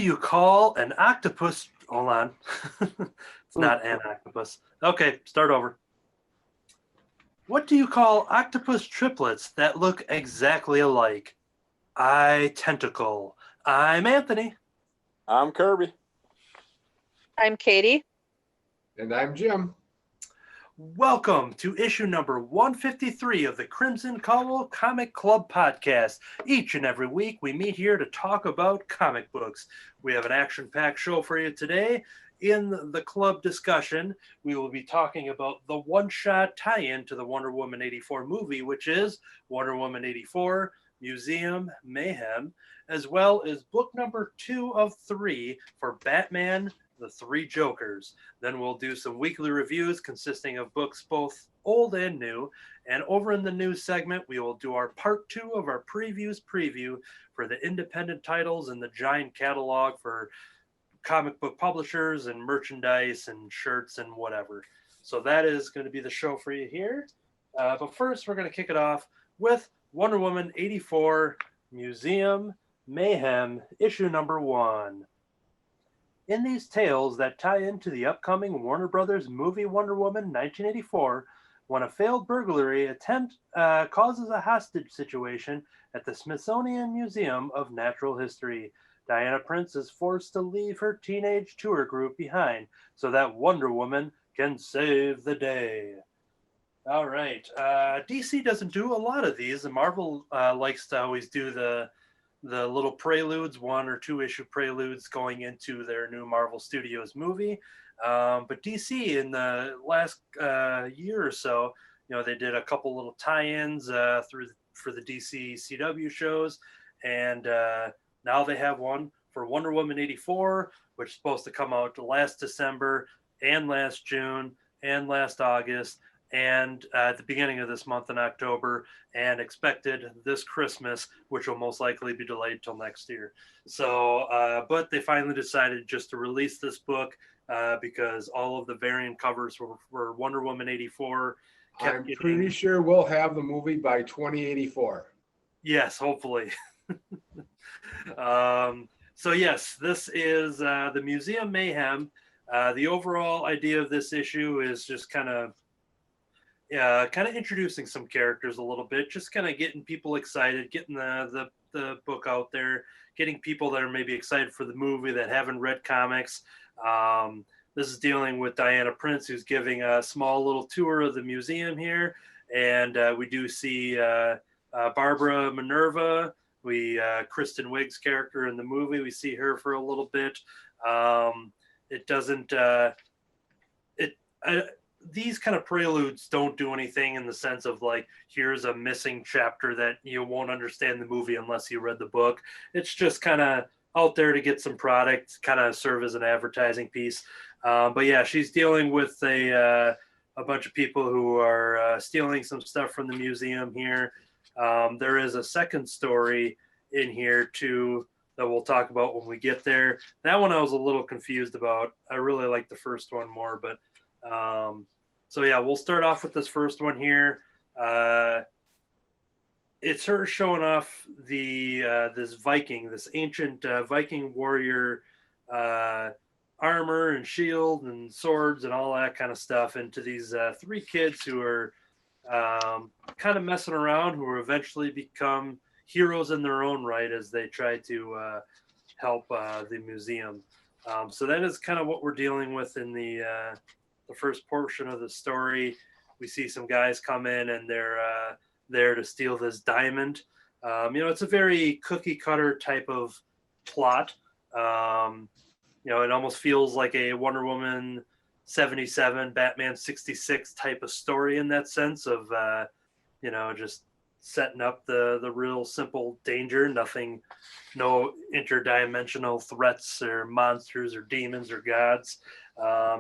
do you call an octopus? Hold on. It's not an octopus. Okay, start over. What do you call octopus triplets that look exactly alike? Tentacle. I'm Anthony. I'm Kirby. I'm Katie. And I'm Jim. Welcome to issue number 153 of the Crimson Cowl Comic Club podcast. Each and every week we meet here to talk about comic books. We have an action-packed show for you today. In the club discussion, we will be talking about the one-shot tie-in to the Wonder Woman 84 movie, which is Wonder Woman 84, Museum Mayhem, as well as book number 2 of 3 for Batman, The Three Jokers. Then we'll do some weekly reviews consisting of books both old and new. And over in the news segment, we will do our part 2 of our previews preview for the independent titles and the giant catalog for comic book publishers and merchandise and shirts and whatever. So that is going to be the show for you here. But first, we're going to kick it off with Wonder Woman 84 Museum Mayhem, issue number 1. In these tales that tie into the upcoming Warner Brothers movie Wonder Woman 1984, when a failed burglary attempt causes a hostage situation at the Smithsonian Museum of Natural History, Diana Prince is forced to leave her teenage tour group behind so that Wonder Woman can save the day. All right. DC doesn't do a lot of these. And Marvel likes to always do the little preludes, 1 or 2 issue preludes going into their new Marvel Studios movie. But DC in the last year or so, they did a couple little tie-ins for the DC CW shows. And now they have one for Wonder Woman 84, which is supposed to come out last December and last June and last August and at the beginning of this month in October, and expected this Christmas, which will most likely be delayed till next year. So, but they finally decided just to release this book because all of the variant covers were Wonder Woman 84. I'm pretty sure we'll have the movie by 2084. Yes, hopefully. So yes, this is the Museum Mayhem. The overall idea of this issue is just kind of introducing some characters a little bit, just kind of getting people excited, getting the book out there, getting people that are maybe excited for the movie that haven't read comics. This is dealing with Diana Prince, who's giving a small little tour of the museum here, and we do see Barbara Minerva. Kristen Wiig's character in the movie, we see her for a little bit. It doesn't. These kind of preludes don't do anything in the sense of like, here's a missing chapter that you won't understand the movie unless you read the book. It's just kind of out there to get some product, kind of serve as an advertising piece. But yeah, she's dealing with a bunch of people who are stealing some stuff from the museum here. There is a second story in here too that we'll talk about when we get there. That one I was a little confused about. I really like the first one more, but so yeah, we'll start off with this first one here. It's her showing off this ancient Viking warrior armor and shield and swords and all that kind of stuff into these 3 kids who are kind of messing around, who will eventually become heroes in their own right as they try to help the museum. So that is kind of what we're dealing with in the first portion of the story. We see some guys come in and they're there to steal this diamond. It's a very cookie cutter type of plot. It almost feels like a Wonder Woman 77, Batman 66 type of story in that sense of, just setting up the real simple danger, no interdimensional threats or monsters or demons or gods,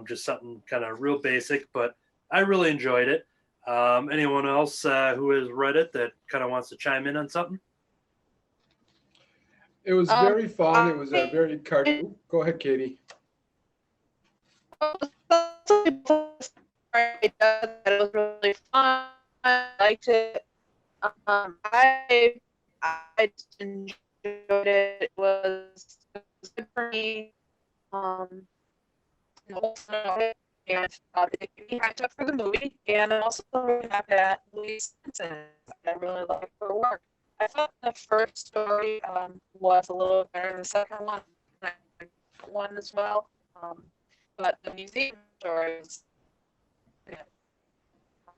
just something kind of real basic, but I really enjoyed it. Anyone else who has read it that kind of wants to chime in on something? It was very fun. It was a very cartoon. Go ahead, Katie. It was really fun. I liked it. I just enjoyed it. It was good for me. And they gave me hyped up for the movie. And I'm also really happy that Louise Simpson. I really like her work. I thought the first story was a little better than the second one as well. But the museum stories, yeah,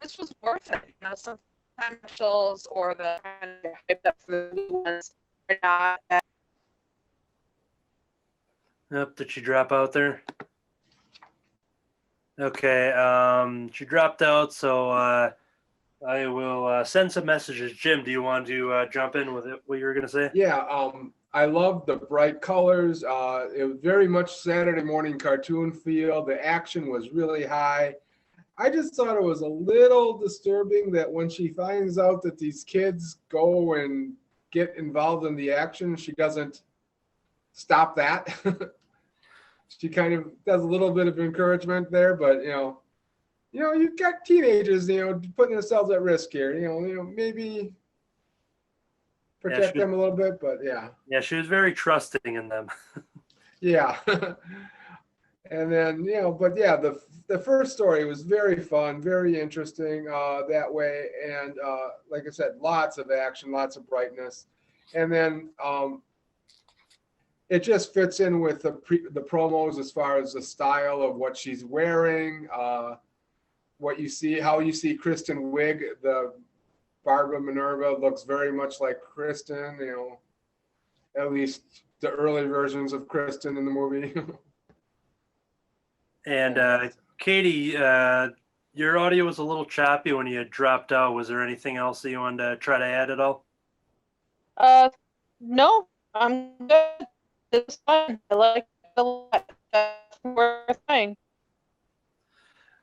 this was worth it. You know, sometimes shows or the kind of hyped up for the new ones are not. Yep, did she drop out there? Okay, she dropped out, so I will send some messages. Jim, do you want to jump in with what you were going to say? Yeah, I love the bright colors. It was very much Saturday morning cartoon feel. The action was really high. I just thought it was a little disturbing that when she finds out that these kids go and get involved in the action, she doesn't stop that. She kind of does a little bit of encouragement there, but you've got teenagers, putting themselves at risk here. Maybe protect them a little bit, but yeah. Yeah, she was very trusting in them. Yeah. And then, but yeah, the first story was very fun, very interesting that way. And like I said, lots of action, lots of brightness. And then it just fits in with the promos as far as the style of what she's wearing, what you see, how you see Kristen Wiig, the Barbara Minerva looks very much like Kristen, at least the early versions of Kristen in the movie. And Katie, your audio was a little choppy when you had dropped out. Was there anything else that you wanted to try to add at all? No, I'm good. It's fun. I like it a lot. That's worth saying.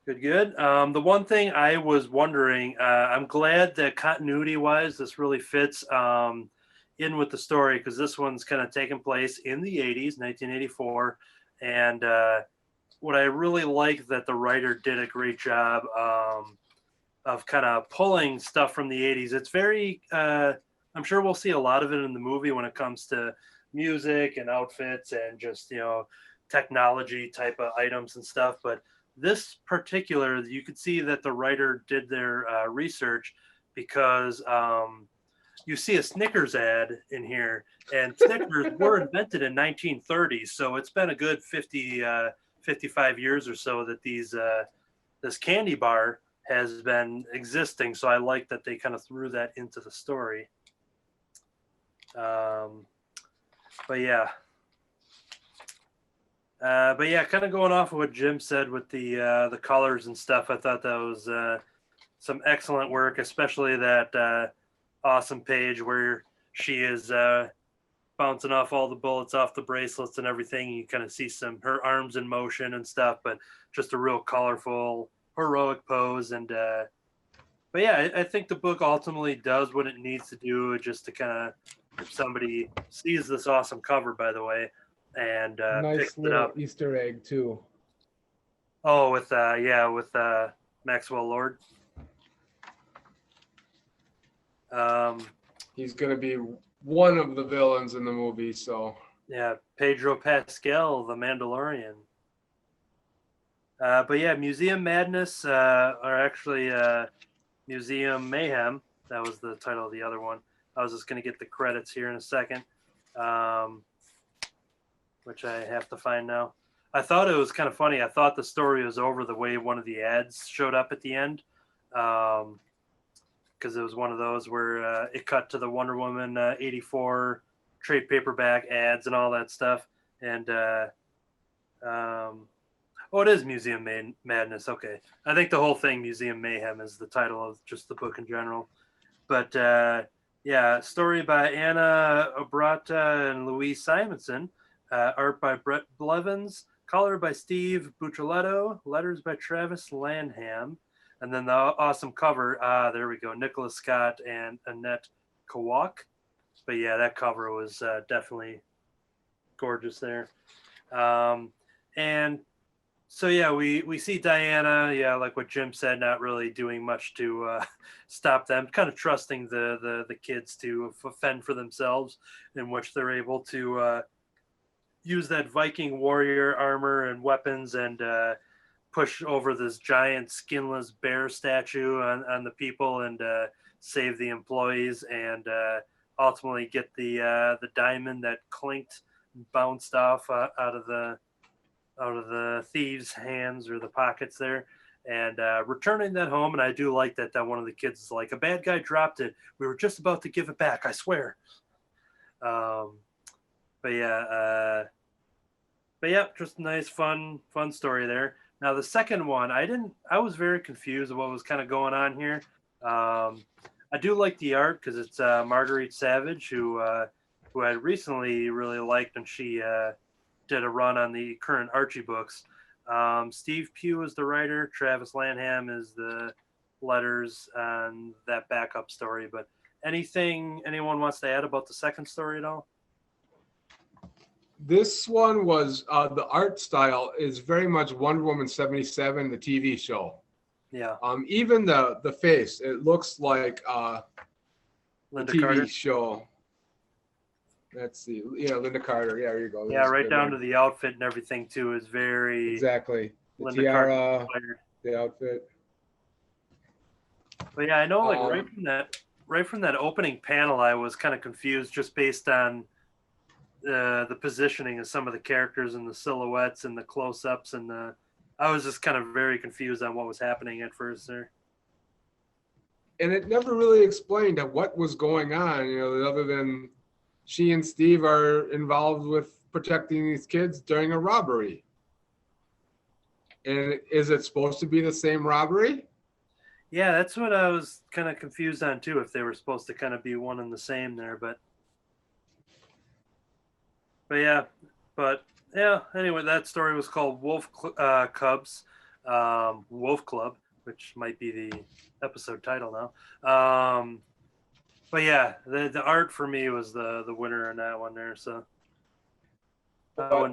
Good. The one thing I was wondering, I'm glad that continuity-wise, this really fits in with the story, because this one's kind of taking place in the 80s, 1984. And what I really like that the writer did a great job of kind of pulling stuff from the 80s. It's very, I'm sure we'll see a lot of it in the movie when it comes to music and outfits and just, technology type of items and stuff. But this particular, you could see that the writer did their research, because you see a Snickers ad in here, and Snickers were invented in 1930s. So it's been a good 55 years or so that this candy bar has been existing. So I like that they kind of threw that into the story. But yeah, kind of going off of what Jim said with the colors and stuff, I thought that was some excellent work, especially that awesome page where she is bouncing off all the bullets off the bracelets and everything. You kind of see her arms in motion and stuff, but just a real colorful, heroic pose. And but yeah, I think the book ultimately does what it needs to do, just to kind of, if somebody sees this awesome cover, by the way, and nice picks it little up. Easter egg too. Oh, with Maxwell Lord. He's going to be one of the villains in the movie, so. Yeah, Pedro Pascal, the Mandalorian. But yeah, Museum Madness, or actually Museum Mayhem. That was the title of the other one. I was just going to get the credits here in a second, which I have to find now. I thought it was kind of funny. I thought the story was over the way one of the ads showed up at the end, because it was one of those where it cut to the Wonder Woman 84 trade paperback ads and all that stuff. And it is Museum Madness. Okay. I think the whole thing, Museum Mayhem, is the title of just the book in general. But yeah, story by Anna Obrata and Louise Simonson, art by Brett Blevins, color by Steve Buccellato, letters by Travis Lanham, and then the awesome cover. There we go, Nicholas Scott and Annette Kowak. But yeah, that cover was definitely gorgeous there. And so yeah, we see Diana, yeah, like what Jim said, not really doing much to stop them, kind of trusting the kids to fend for themselves, in which they're able to use that Viking warrior armor and weapons and push over this giant skinless bear statue on the people and save the employees and ultimately get the diamond that clinked, bounced off out of the thieves' hands or the pockets there, and returning that home. And I do like that one of the kids is like, a bad guy dropped it. We were just about to give it back, I swear. But yeah, just a nice, fun story there. Now the second one, I was very confused of what was kind of going on here. I do like the art because it's Marguerite Savage, who I recently really liked, and she did a run on the current Archie books. Steve Pugh is the writer. Travis Lanham is the letters on that backup story. But anything anyone wants to add about the second story at all? This one was the art style is very much Wonder Woman 77, the TV show. Yeah. Even the face, it looks like Linda TV Carter. show. Let's see. Yeah, Linda Carter. Yeah, there you go. Yeah, right down to the outfit and everything too is very exactly the Linda tiara, Carter. the outfit. But yeah, I know, like right from that opening panel, I was kind of confused just based on the positioning of some of the characters and the silhouettes and the close-ups and I was just kind of very confused on what was happening at first there. And it never really explained what was going on, other than she and Steve are involved with protecting these kids during a robbery. And is it supposed to be the same robbery? Yeah, that's what I was kind of confused on too, if they were supposed to kind of be one and the same there, but anyway, that story was called Wolf Cubs, Wolf Club, which might be the episode title now. But yeah, the art for me was the winner in that one there. So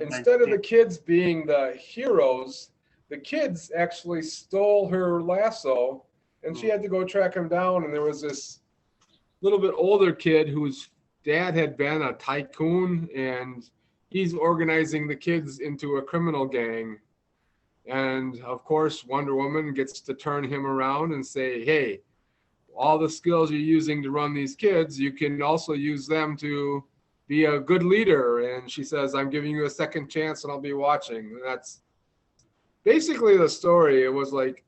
instead of the kids being the heroes, the kids actually stole her lasso, and she had to go track him down. And there was this little bit older kid whose dad had been a tycoon, and he's organizing the kids into a criminal gang. And of course, Wonder Woman gets to turn him around and say, hey, all the skills you're using to run these kids, you can also use them to be a good leader. And she says, I'm giving you a second chance and I'll be watching. And that's basically the story. It was like,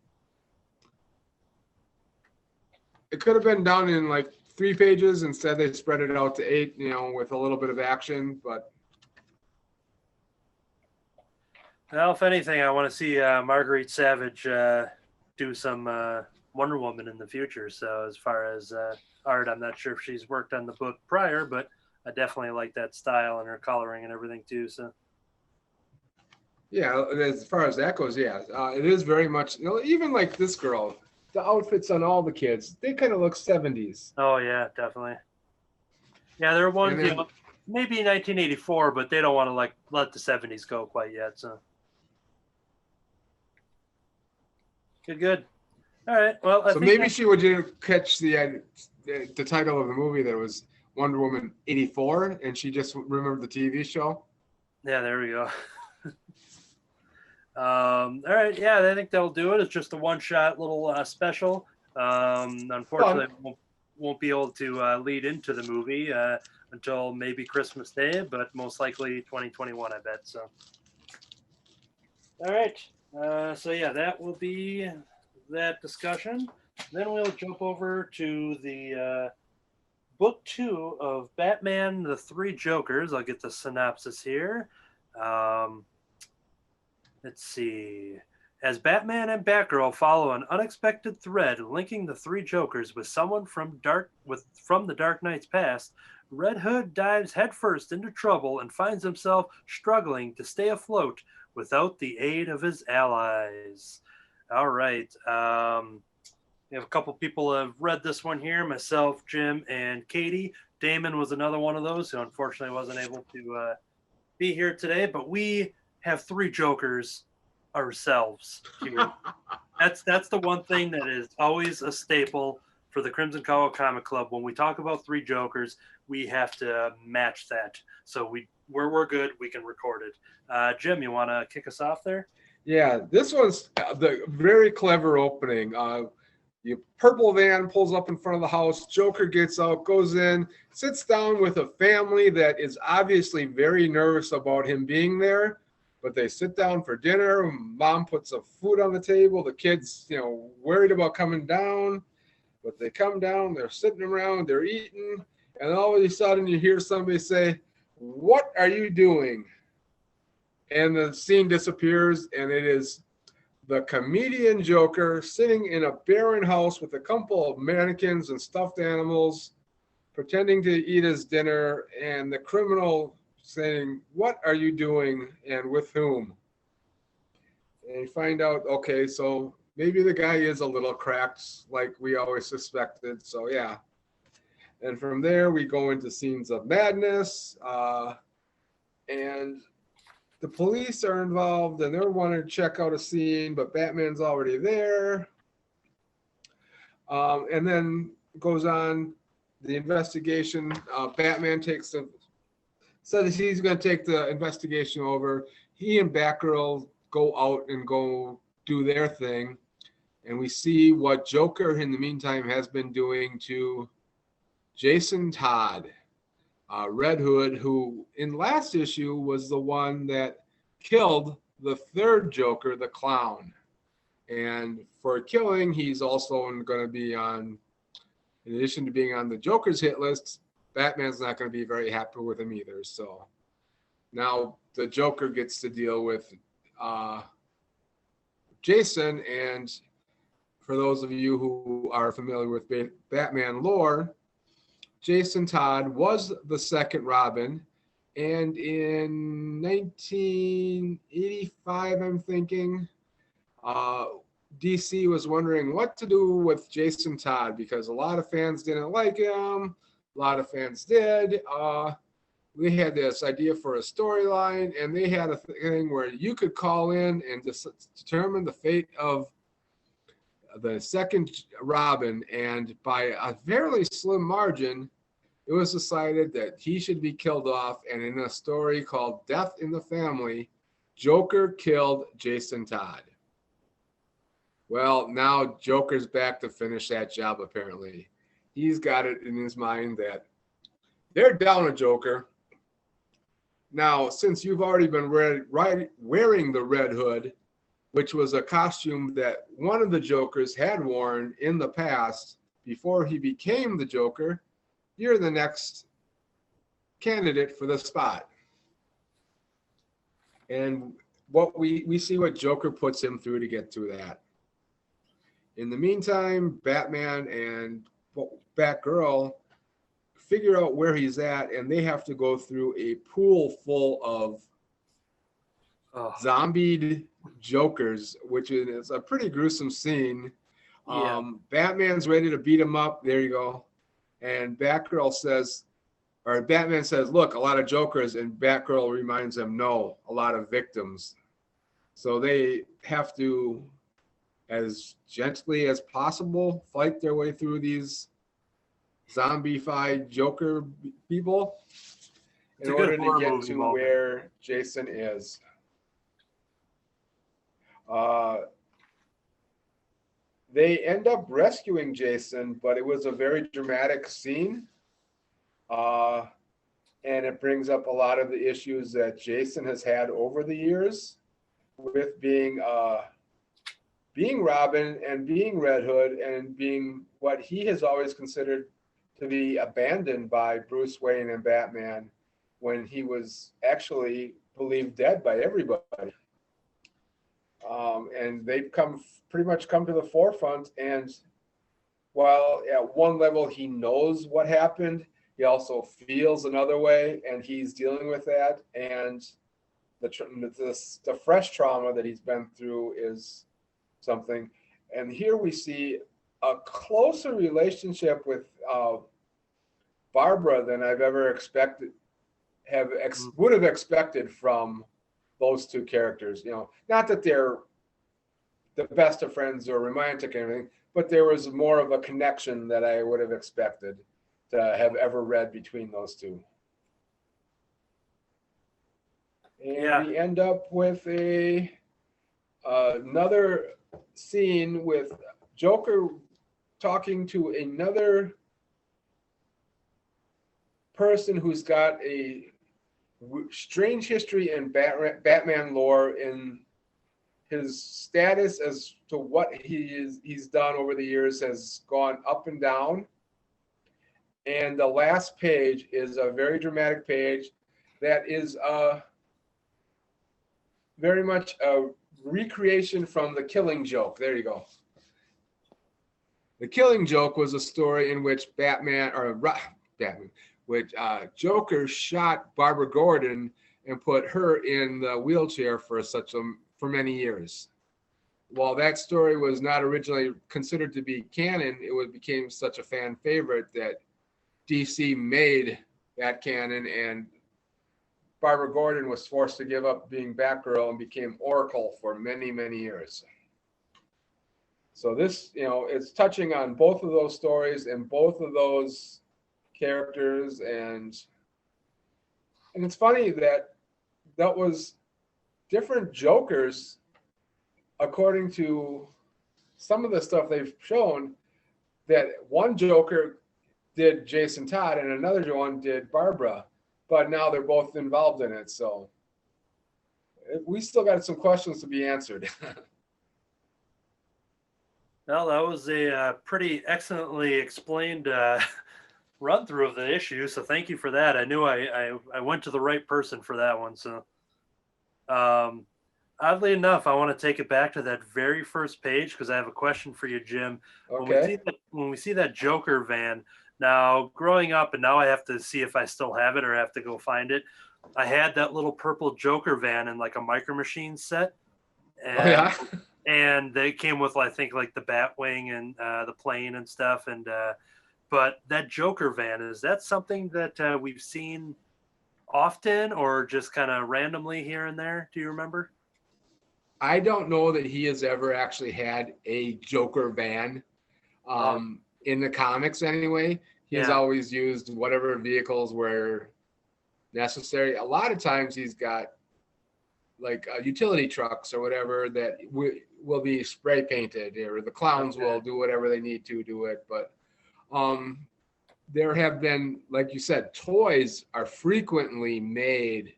it could have been done in like 3 pages. Instead, they spread it out to 8, with a little bit of action. But well, if anything, I want to see Marguerite Savage do some Wonder Woman in the future. So as far as art, I'm not sure if she's worked on the book prior, but I definitely like that style and her coloring and everything too. So yeah, as far as that goes, yeah, it is very much, even like this girl, the outfits on all the kids, they kind of look 70s. Oh yeah, definitely. Yeah, there are ones, maybe 1984, but they don't want to like let the 70s go quite yet. So good. All right. Well, I think maybe she would catch the title of the movie that was Wonder Woman 84, and she just remembered the TV show. Yeah, there we go. All right. Yeah, I think that'll do it. It's just a one-shot little special. Unfortunately, won't be able to lead into the movie until maybe Christmas Day, but most likely 2021, I bet. So, all right. So yeah, that will be that discussion. Then we'll jump over to the book 2 of Batman: The Three Jokers. I'll get the synopsis here. Let's see. As Batman and Batgirl follow an unexpected thread linking the three Jokers with someone from the Dark Knight's past, Red Hood dives headfirst into trouble and finds himself struggling to stay afloat without the aid of his allies. All right. We have a couple people have read this one here, myself, Jim, and Katie. Damon was another one of those who unfortunately wasn't able to be here today, but we have three Jokers ourselves here. That's the one thing that is always a staple for the Crimson Cowl Comic Club. When we talk about three Jokers, we have to match that. So we're good. We can record it. Jim, you want to kick us off there? Yeah, this one's the very clever opening. The purple van pulls up in front of the house. Joker gets out, goes in, sits down with a family that is obviously very nervous about him being there. But they sit down for dinner. Mom puts some food on the table. The kids, worried about coming down. But they come down, they're sitting around, they're eating. And all of a sudden you hear somebody say, "What are you doing?" And the scene disappears, and it is the comedian Joker sitting in a barren house with a couple of mannequins and stuffed animals, pretending to eat his dinner, and the criminal saying, "What are you doing and with whom?" And you find out, okay, so maybe the guy is a little cracked, like we always suspected. So, yeah. And from there, we go into scenes of madness, and the police are involved, and they're wanting to check out a scene, but Batman's already there. And then goes on the investigation. Batman says he's going to take the investigation over. He and Batgirl go out and go do their thing. And we see what Joker, in the meantime, has been doing to Jason Todd. Red Hood, who in last issue was the one that killed the third Joker, the Clown. And for killing, he's also going to be on, in addition to being on the Joker's hit list, Batman's not going to be very happy with him either. So now the Joker gets to deal with Jason. And for those of you who are familiar with Batman lore, Jason Todd was the second Robin, and in 1985, I'm thinking, DC was wondering what to do with Jason Todd because a lot of fans didn't like him, a lot of fans did. They had this idea for a storyline, and they had a thing where you could call in and determine the fate of the second Robin, and by a fairly slim margin, it was decided that he should be killed off. And in a story called Death in the Family, Joker killed Jason Todd. Well, now Joker's back to finish that job, apparently. He's got it in his mind that they're down a Joker. Now, since you've already been wearing the Red Hood, which was a costume that one of the Jokers had worn in the past before he became the Joker, you're the next candidate for the spot. And what we see what Joker puts him through to get to that. In the meantime, Batman and Batgirl figure out where he's at, and they have to go through a pool full of zombied Jokers, which is a pretty gruesome scene. Yeah. Batman's ready to beat him up. There you go. And Batman says, look, a lot of Jokers, and Batgirl reminds him, no, a lot of victims. So they have to, as gently as possible, fight their way through these zombified Joker people in order to get to where Jason is. They end up rescuing Jason, but it was a very dramatic scene. And it brings up a lot of the issues that Jason has had over the years with being Robin and being Red Hood and being what he has always considered to be abandoned by Bruce Wayne and Batman when he was actually believed dead by everybody. And they've pretty much come to the forefront. And while at one level he knows what happened, he also feels another way, and he's dealing with that. And the fresh trauma that he's been through is something. And here we see a closer relationship with Barbara than I've ever expected, would have expected from those two characters. Not that they're the best of friends or romantic or anything, but there was more of a connection that I would have expected to have ever read between those two. And we end up with a another scene with Joker talking to another person who's got a strange history in Batman lore, in his status as to what he's done over the years has gone up and down. And the last page is a very dramatic page that is very much a recreation from The Killing Joke. There you go. The Killing Joke was a story in which Joker shot Barbara Gordon and put her in the wheelchair for many years. While that story was not originally considered to be canon, it became such a fan favorite that DC made that canon, and Barbara Gordon was forced to give up being Batgirl and became Oracle for many, many years. So this, it's touching on both of those stories and both of those characters, and it's funny that was different Jokers according to some of the stuff they've shown. That one Joker did Jason Todd and another one did Barbara, but now they're both involved in it. So we still got some questions to be answered. Well, that was a pretty excellently explained run through of the issue. So thank you for that. I knew I went to the right person for that one. So oddly enough, I want to take it back to that very first page because I have a question for you, Jim. Okay. When we see that Joker van, now growing up, and now I have to see if I still have it or have to go find it. I had that little purple Joker van in like a Micro Machines set. And, and they came with, I think, like the Batwing and the plane and stuff. And but that Joker van, is that something that we've seen often or just kind of randomly here and there? Do you remember? I don't know that he has ever actually had a Joker van. In the comics anyway. He's always used whatever vehicles were necessary. A lot of times he's got like utility trucks or whatever that will be spray painted, or the clowns will do whatever they need to do it. But there have been, like you said, toys are frequently made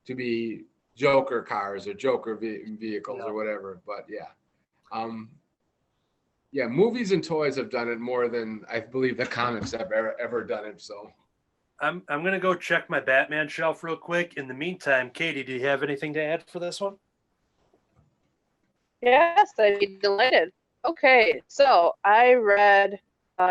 to be Joker cars or Joker vehicles or whatever. But movies and toys have done it more than I believe the comics have ever done it. So I'm gonna go check my Batman shelf real quick. In the meantime, Katie, do you have anything to add for this one? Yes, I'd be delighted. Okay, so I read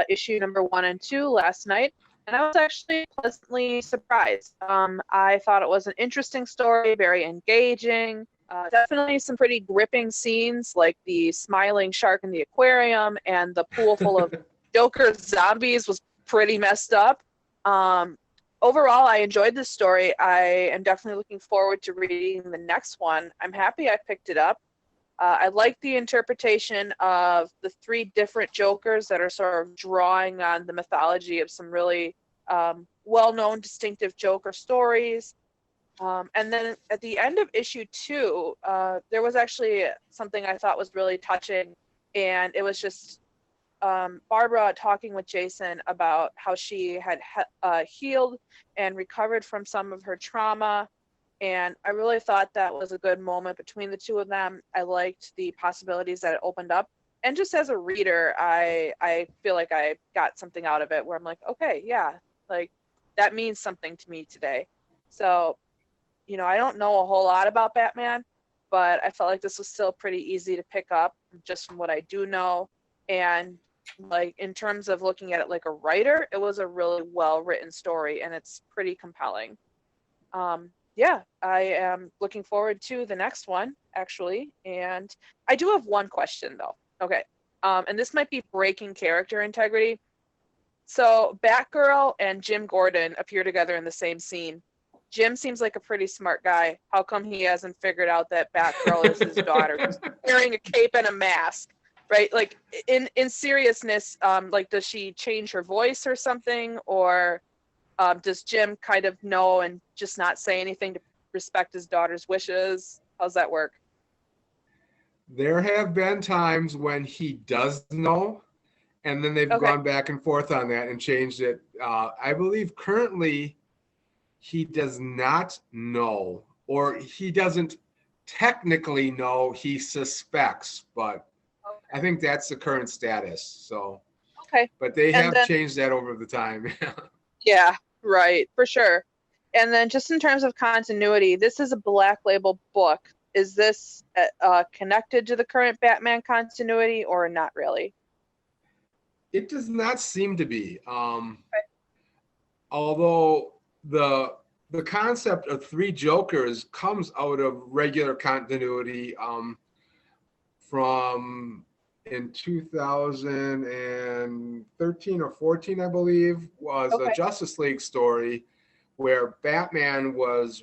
issue number 1 and 2 last night, and I was actually pleasantly surprised. I thought it was an interesting story, very engaging. Definitely some pretty gripping scenes, like the smiling shark in the aquarium and the pool full of Joker zombies was pretty messed up. Overall, I enjoyed this story. I am definitely looking forward to reading the next one. I'm happy I picked it up. I like the interpretation of the 3 different Jokers that are sort of drawing on the mythology of some really well-known, distinctive Joker stories. And then at the end of issue 2, there was actually something I thought was really touching, and it was just Barbara talking with Jason about how she had healed and recovered from some of her trauma, and I really thought that was a good moment between the two of them. I liked the possibilities that it opened up, and just as a reader, I feel like I got something out of it where I'm like, okay, yeah, like that means something to me today. So I don't know a whole lot about Batman, but I felt like this was still pretty easy to pick up just from what I do know. And like in terms of looking at it like a writer, it was a really well-written story, and it's pretty compelling. I am looking forward to the next one, actually. And I do have one question, though. Okay. And this might be breaking character integrity. So Batgirl and Jim Gordon appear together in the same scene. Jim seems like a pretty smart guy. How come he hasn't figured out that Batgirl is his daughter? He's wearing a cape and a mask, right? Like in seriousness, like does she change her voice or something, or does Jim kind of know and just not say anything to respect his daughter's wishes? How's that work? There have been times when he does know, and then they've Okay. gone back and forth on that and changed it. I believe currently he does not know, or he doesn't technically know, he suspects, but I think that's the current status. So, Okay. but they And have then- changed that over the time. Yeah, right, for sure. And then just in terms of continuity, this is a Black Label book. Is this connected to the current Batman continuity or not really? It does not seem to be. Although the concept of three Jokers comes out of regular continuity from in 2013 or 14, I believe, was Okay. a Justice League story where Batman was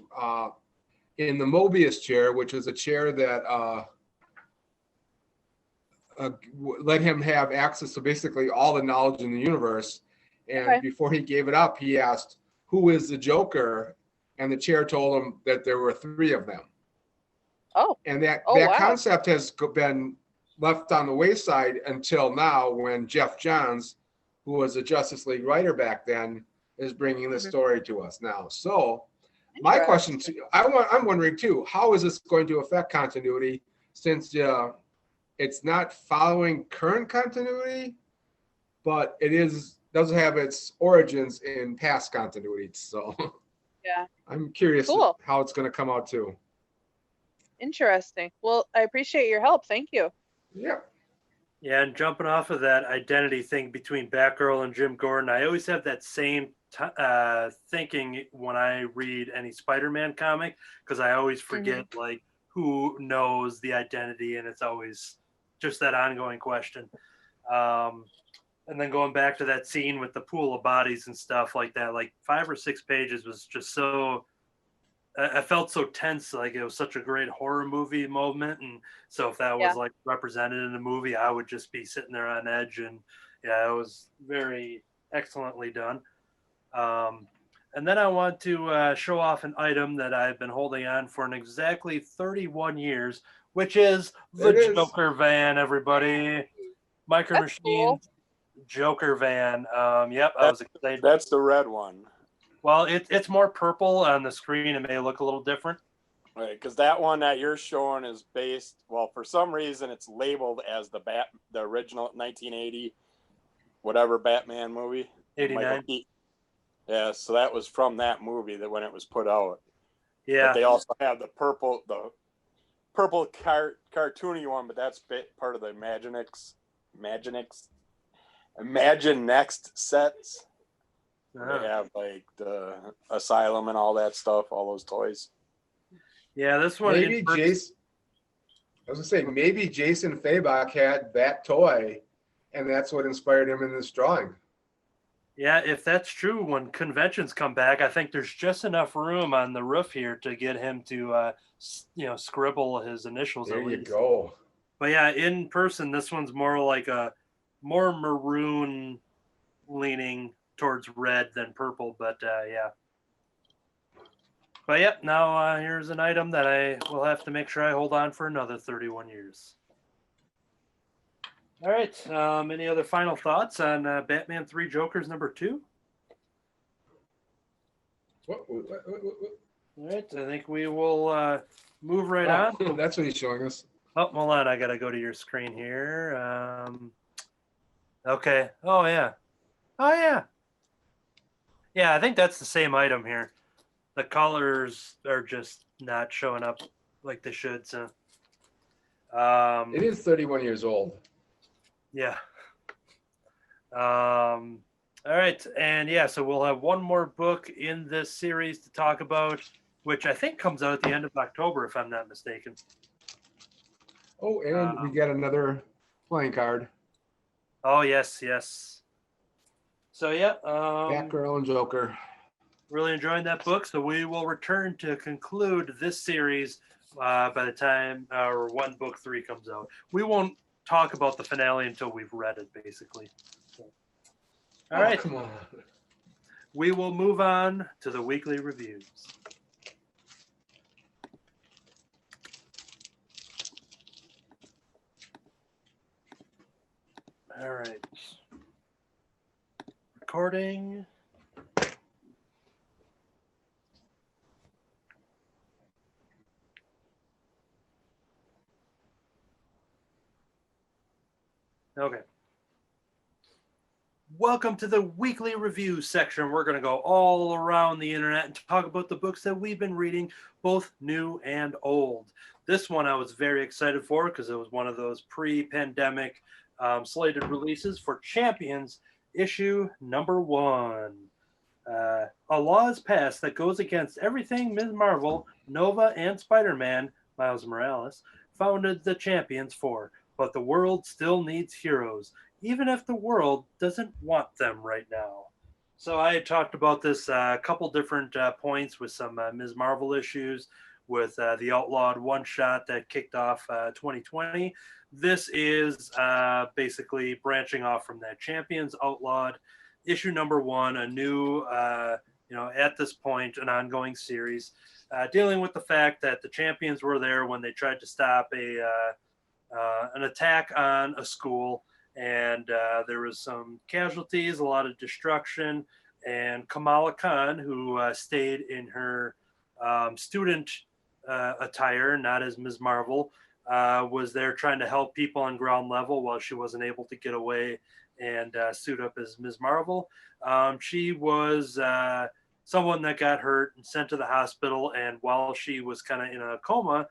in the Mobius chair, which was a chair that let him have access to basically all the knowledge in the universe. And Okay. before he gave it up, he asked, "Who is the Joker?" And the chair told him that there were three of them. Oh, And that wow. concept has been left on the wayside until now, when Jeff Johns, who was a Justice League writer back then, is bringing this story to us now. So my question to you, I'm wondering too, how is this going to affect continuity, since it's not following current continuity, but it does have its origins in past continuity. So Yeah. I'm curious Cool. how it's going to come out too. Interesting. Well, I appreciate your help. Thank you. Yeah. Yeah, and jumping off of that identity thing between Batgirl and Jim Gordon, I always have that same thinking when I read any Spider-Man comic, because I always forget like who knows the identity, and it's always just that ongoing question. And then going back to that scene with the pool of bodies and stuff like that, like 5 or 6 pages was just so. I felt so tense, like it was such a great horror movie moment, and so if that was like represented in a movie, I would just be sitting there on edge. And yeah, it was very excellently done. And then I want to show off an item that I've been holding on for an exactly 31 years, which is the Joker van. Everybody, Micro That's Machine cool. Joker van. Yep, I was excited. That's the red one. Well, it's more purple on the screen. It may look a little different. Right, because that one that you're showing is based, well, for some reason it's labeled as the original 1980 whatever Batman movie. 89. Yeah, so that was from that movie that when it was put out. Yeah. But they also have the purple cartoony one, but that's part of the Imagine Next sets. They have like the Asylum and all that stuff, all those toys. Yeah, this one. Maybe Jason. I was gonna say maybe Jason Fabok had that toy, and that's what inspired him in this drawing. Yeah, if that's true, when conventions come back, I think there's just enough room on the roof here to get him to, scribble his initials. There at you least. go. But yeah, in person, this one's more like a more maroon leaning towards red than purple. But yeah. But yeah, now here's an item that I will have to make sure I hold on for another 31 years. All right. Any other final thoughts on Batman 3 Jokers #2? What? All right. I think we will move right on. That's what he's showing us. Oh, hold on. I got to go to your screen here. Okay. Oh, yeah. Oh, yeah. Yeah, I think that's the same item here. The colors are just not showing up like they should. So, it is 31 years old. Yeah. All right. And yeah, so we'll have one more book in this series to talk about, which I think comes out at the end of October, if I'm not mistaken. Oh, and we got another playing card. Oh, yes. So, yeah. Batgirl and Joker. Really enjoying that book. So we will return to conclude this series by the time when book 3 comes out. We won't talk about the finale until we've read it, basically. So, all right. Come on. We will move on to the weekly reviews. All right. Recording. Okay. Welcome to the weekly review section. We're going to go all around the internet and talk about the books that we've been reading, both new and old. This one I was very excited for because it was one of those pre-pandemic slated releases for Champions, issue number 1. A law is passed that goes against everything Ms. Marvel, Nova, and Spider-Man, Miles Morales, founded the Champions for. But the world still needs heroes, even if the world doesn't want them right now. So I had talked about this a couple different points with some Ms. Marvel issues, with the Outlawed one-shot that kicked off 2020. This is basically branching off from that. Champions Outlawed, issue number 1, a new, at this point, an ongoing series, dealing with the fact that the Champions were there when they tried to stop an attack on a school, and there was some casualties, a lot of destruction, and Kamala Khan, who stayed in her student attire, not as Ms. Marvel, was there trying to help people on ground level while she wasn't able to get away and suit up as Ms. Marvel. She was someone that got hurt and sent to the hospital, and while she was kind of in a coma,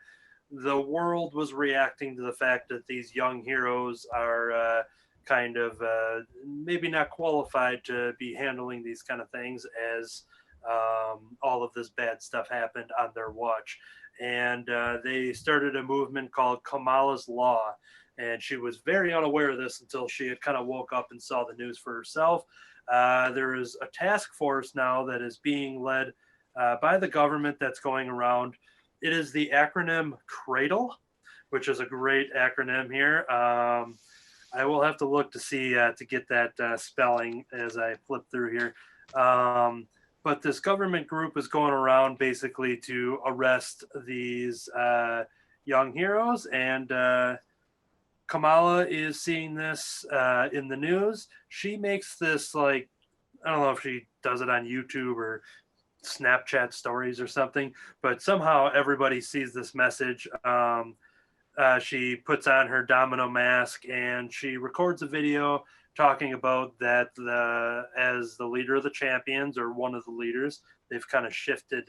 the world was reacting to the fact that these young heroes are kind of maybe not qualified to be handling these kind of things, as all of this bad stuff happened on their watch. And they started a movement called Kamala's Law. And she was very unaware of this until she had kind of woke up and saw the news for herself. There is a task force now that is being led by the government that's going around. It is the acronym CRADLE, which is a great acronym here. I will have to look to see to get that spelling as I flip through here. But this government group is going around basically to arrest these young heroes, and Kamala is seeing this in the news. She makes this, like, I don't know if she does it on YouTube or Snapchat stories or something, but somehow everybody sees this message. She puts on her domino mask and she records a video talking about that as the leader of the Champions, or one of the leaders, they've kind of shifted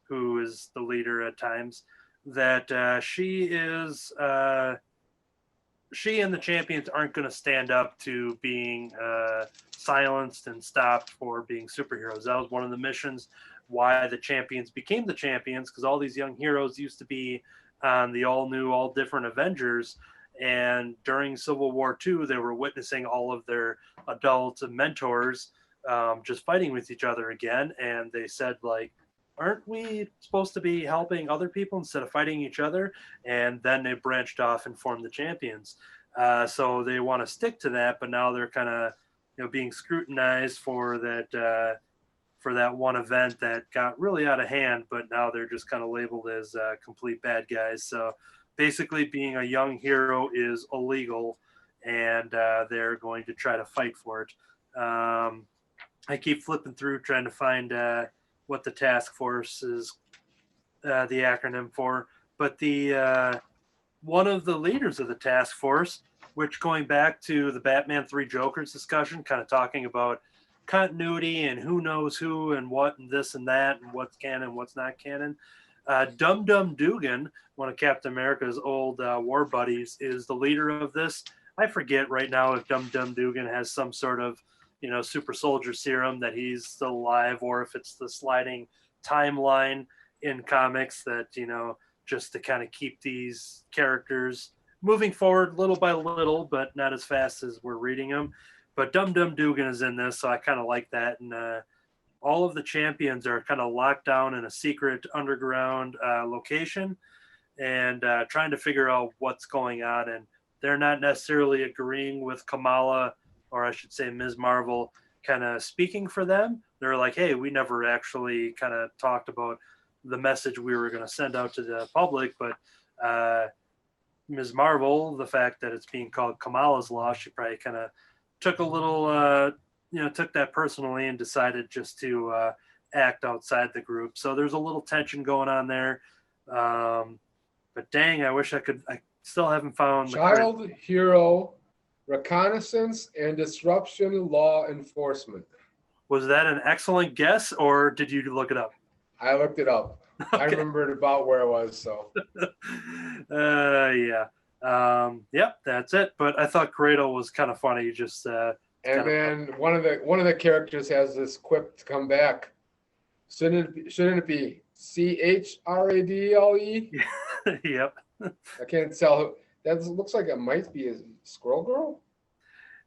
who is the leader at times, that she and the Champions aren't going to stand up to being silenced and stopped for being superheroes. That was one of the missions why the Champions became the Champions, because all these young heroes used to be on the all new, all different Avengers. And during Civil War II, they were witnessing all of their adults and mentors just fighting with each other again. And they said, like, aren't we supposed to be helping other people instead of fighting each other? And then they branched off and formed the Champions. So they want to stick to that, but now they're kind of, being scrutinized for that one event that got really out of hand, but now they're just kind of labeled as complete bad guys. So basically being a young hero is illegal, and they're going to try to fight for it. I keep flipping through trying to find what the task force is the acronym for, but the one of the leaders of the task force, which, going back to the Batman 3 Jokers discussion, kind of talking about continuity and who knows who and what and this and that and what's canon, what's not canon. Dum Dum Dugan, one of Captain America's old war buddies, is the leader of this. I forget right now if Dum Dum Dugan has some sort of, super soldier serum that he's still alive, or if it's the sliding timeline in comics that, just to kind of keep these characters moving forward little by little, but not as fast as we're reading them. But Dum Dum Dugan is in this, so I kind of like that. And all of the Champions are kind of locked down in a secret underground location and trying to figure out what's going on. And they're not necessarily agreeing with Kamala, or I should say Ms. Marvel, kind of speaking for them. They're like, hey, we never actually kind of talked about the message we were going to send out to the public, but Ms. Marvel, the fact that it's being called Kamala's Law, she probably kind of took a little, took that personally and decided just to act outside the group. So there's a little tension going on there. But dang, I wish I still haven't found Child Hero Reconnaissance and Disruption Law Enforcement. Was that an excellent guess, or did you look it up? I looked it up. Okay. I remembered about where it was, so. Yeah. Yep, that's it. But I thought Cradle was kind of funny. Just and then one of the characters has this quip to come back. Shouldn't it be CHRADLE? Yep. I can't tell. That looks like it might be a Squirrel Girl.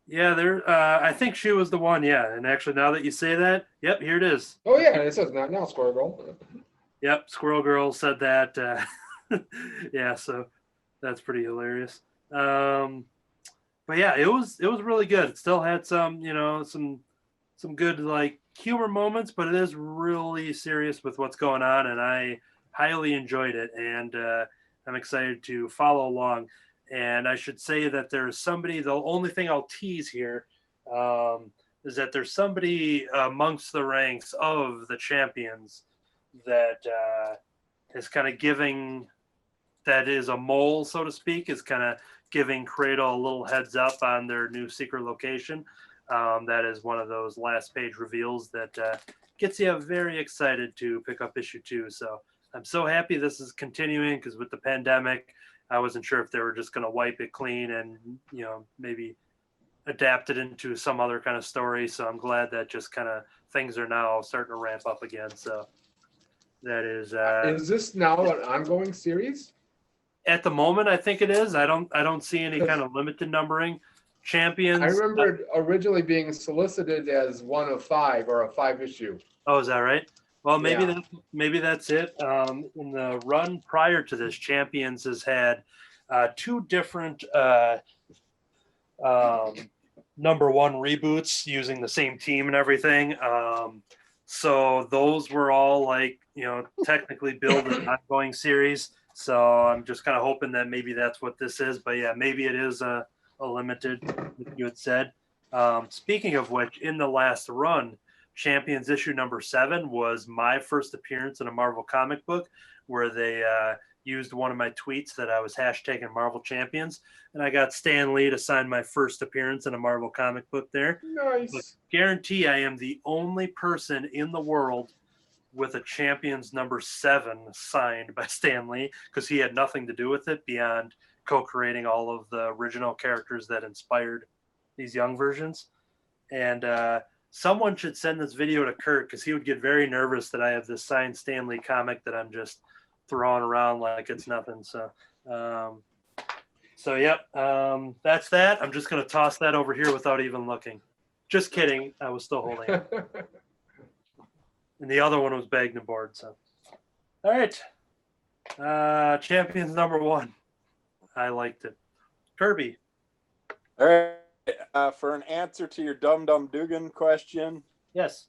Yeah, there. I think she was the one. Yeah, and actually, now that you say that, yep, here it is. Oh yeah, it says not now Squirrel Girl. Yep, Squirrel Girl said that. Yeah, so that's pretty hilarious. But yeah, it was really good. It still had some, some good like humor moments, but it is really serious with what's going on, and I highly enjoyed it, and I'm excited to follow along. And I should say that there's somebody. The only thing I'll tease here is that there's somebody amongst the ranks of the champions that is kind of giving, that is a mole, so to speak, is kind of giving Cradle a little heads up on their new secret location. That is one of those last page reveals that gets you very excited to pick up issue 2. So I'm so happy this is continuing, because with the pandemic, I wasn't sure if they were just going to wipe it clean and, maybe adapt it into some other kind of story. So I'm glad that just kind of things are now starting to ramp up again. So that is this now an ongoing series? At the moment, I think it is. I don't see any kind of limited numbering. Champions. I remember originally being solicited as one of 5 or a 5 issue. Oh, is that right? Well, maybe Yeah. maybe that's it. In the run prior to this, Champions has had 2 different number 1 reboots using the same team and everything. So those were all like, technically billed as an ongoing series. So I'm just kind of hoping that maybe that's what this is. But yeah, maybe it is a limited, like you had said. Speaking of which, in the last run, Champions issue number 7 was my first appearance in a Marvel comic book, where they used one of my tweets that I was hashtagging Marvel Champions, and I got Stan Lee to sign my first appearance in a Marvel comic book there. Nice. But guarantee I am the only person in the world with a Champions number 7 signed by Stan Lee, because he had nothing to do with it beyond co-creating all of the original characters that inspired these young versions. And someone should send this video to Kurt, because he would get very nervous that I have this signed Stan Lee comic that I'm just throwing around like it's nothing. So, yep, that's that. I'm just going to toss that over here without even looking. Just kidding. I was still holding it. And the other one was bagged and board. So, all right. Champions number 1. I liked it. Kirby. All right. For an answer to your Dum Dum Dugan question, Yes.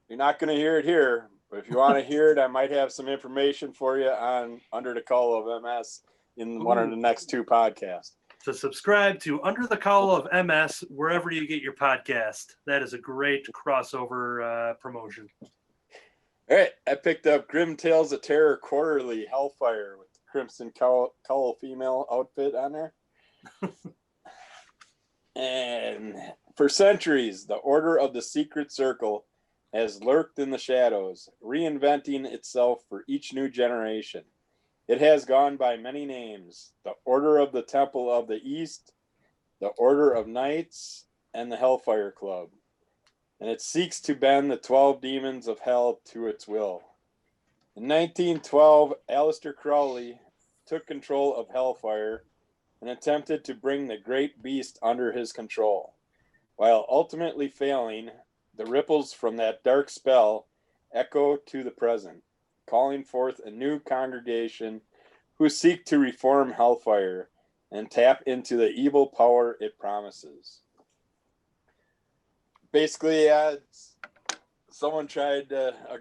you're not going to hear it here, but if you want to hear it, I might have some information for you on Under the Cowl of MS in one of the next 2 podcasts. So subscribe to Under the Cowl of MS wherever you get your podcast. That is a great crossover promotion. All right, I picked up Grimm Tales of Terror Quarterly Hellfire with the Crimson Cowl female outfit on there. And for centuries, the Order of the Secret Circle has lurked in the shadows, reinventing itself for each new generation. It has gone by many names: the Order of the Temple of the East, the Order of Knights, and the Hellfire Club. And it seeks to bend the 12 demons of hell to its will. In 1912, Aleister Crowley took control of Hellfire and attempted to bring the great beast under his control. While ultimately failing, the ripples from that dark spell echo to the present, calling forth a new congregation who seek to reform Hellfire and tap into the evil power it promises. Basically, a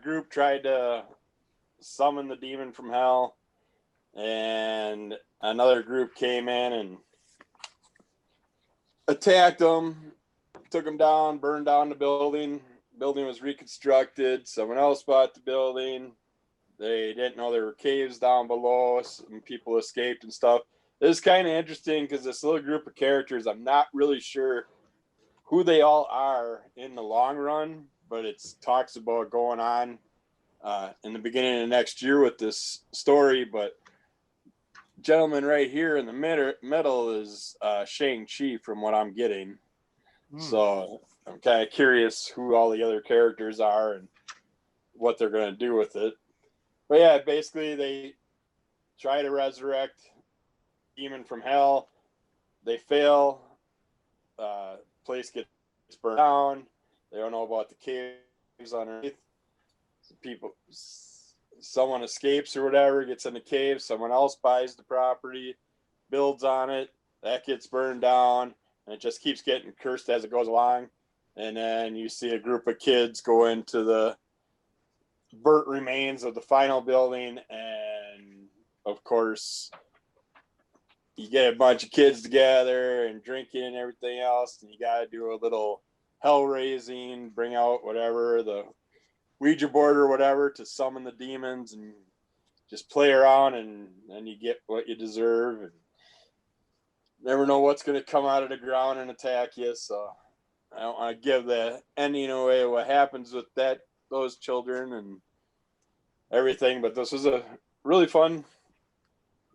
group tried to summon the demon from hell, and another group came in and attacked them, took them down, burned down the building. Building was reconstructed. Someone else bought the building. They didn't know there were caves down below. Some people escaped and stuff. It's kind of interesting because this little group of characters, I'm not really sure who they all are in the long run, but it talks about going on in the beginning of next year with this story. But gentleman right here in the middle is Shang-Chi from what I'm getting. So I'm kind of curious who all the other characters are and what they're going to do with it. But yeah, basically they try to resurrect demon from hell. They fail. Place gets burned down. They don't know about the caves underneath. Someone escapes or whatever, gets in the cave. Someone else buys the property, builds on it. That gets burned down. And it just keeps getting cursed as it goes along. And then you see a group of kids go into the burnt remains of the final building. And, of course, you get a bunch of kids together and drinking and everything else. And you got to do a little hell raising, bring out whatever, the Ouija board or whatever to summon the demons and just play around. And then you get what you deserve. And never know what's going to come out of the ground and attack you, so I don't want to give the ending away what happens with those children and everything. But this was a really fun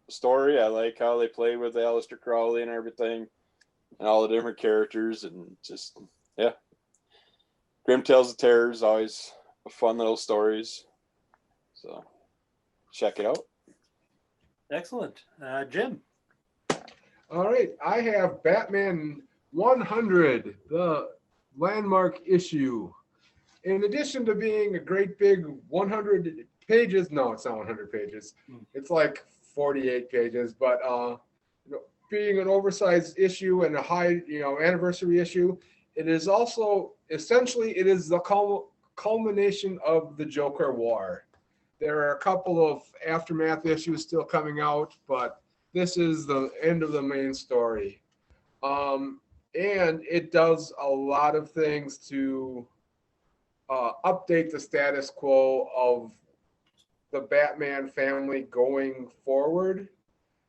story. I like how they played with Aleister Crowley and everything, and all the different characters, and just Grimm Tales of Terror is always a fun little stories. So check it out. Excellent, Jim. All right, I have Batman 100, the landmark issue. In addition to being a great big 100 pages, no, it's not 100 pages. It's like 48 pages, but being an oversized issue and a high, anniversary issue, it is also essentially it is the culmination of the Joker War. There are a couple of aftermath issues still coming out, but this is the end of the main story. And it does a lot of things to update the status quo of the Batman family going forward.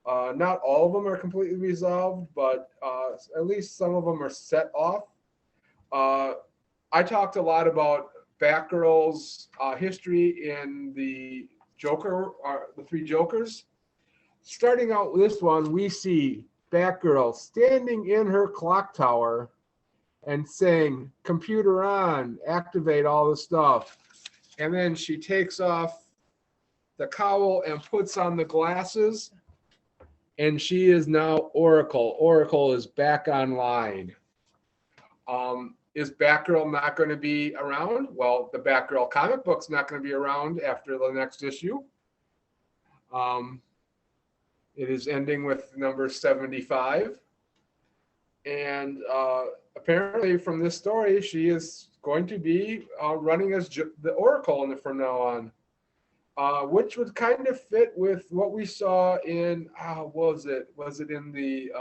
Not all of them are completely resolved, but at least some of them are set off. I talked a lot about Batgirl's history in the Joker, the three Jokers. Starting out with this one, we see Batgirl standing in her clock tower and saying, "Computer on, activate all the stuff." And then she takes off the cowl and puts on the glasses, and she is now Oracle. Oracle is back online. Is Batgirl not going to be around? Well, the Batgirl comic book's not going to be around after the next issue. It is ending with number 75. And apparently from this story, she is going to be running as the Oracle from now on, which would kind of fit with what we saw in, was it in the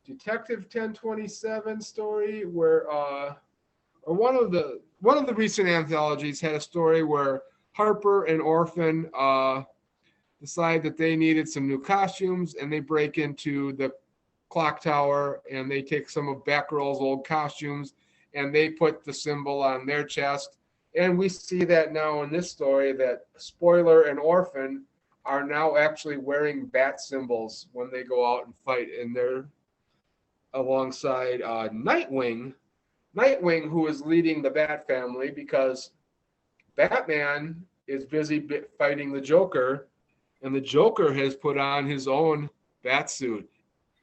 Detective 1027 story where, or one of the recent anthologies had a story where Harper and Orphan decide that they needed some new costumes, and they break into the clock tower and they take some of Batgirl's old costumes and they put the symbol on their chest. And we see that now in this story that Spoiler and Orphan are now actually wearing bat symbols when they go out and fight, and they're alongside Nightwing, who is leading the Bat family because Batman is busy fighting the Joker, and the Joker has put on his own bat suit,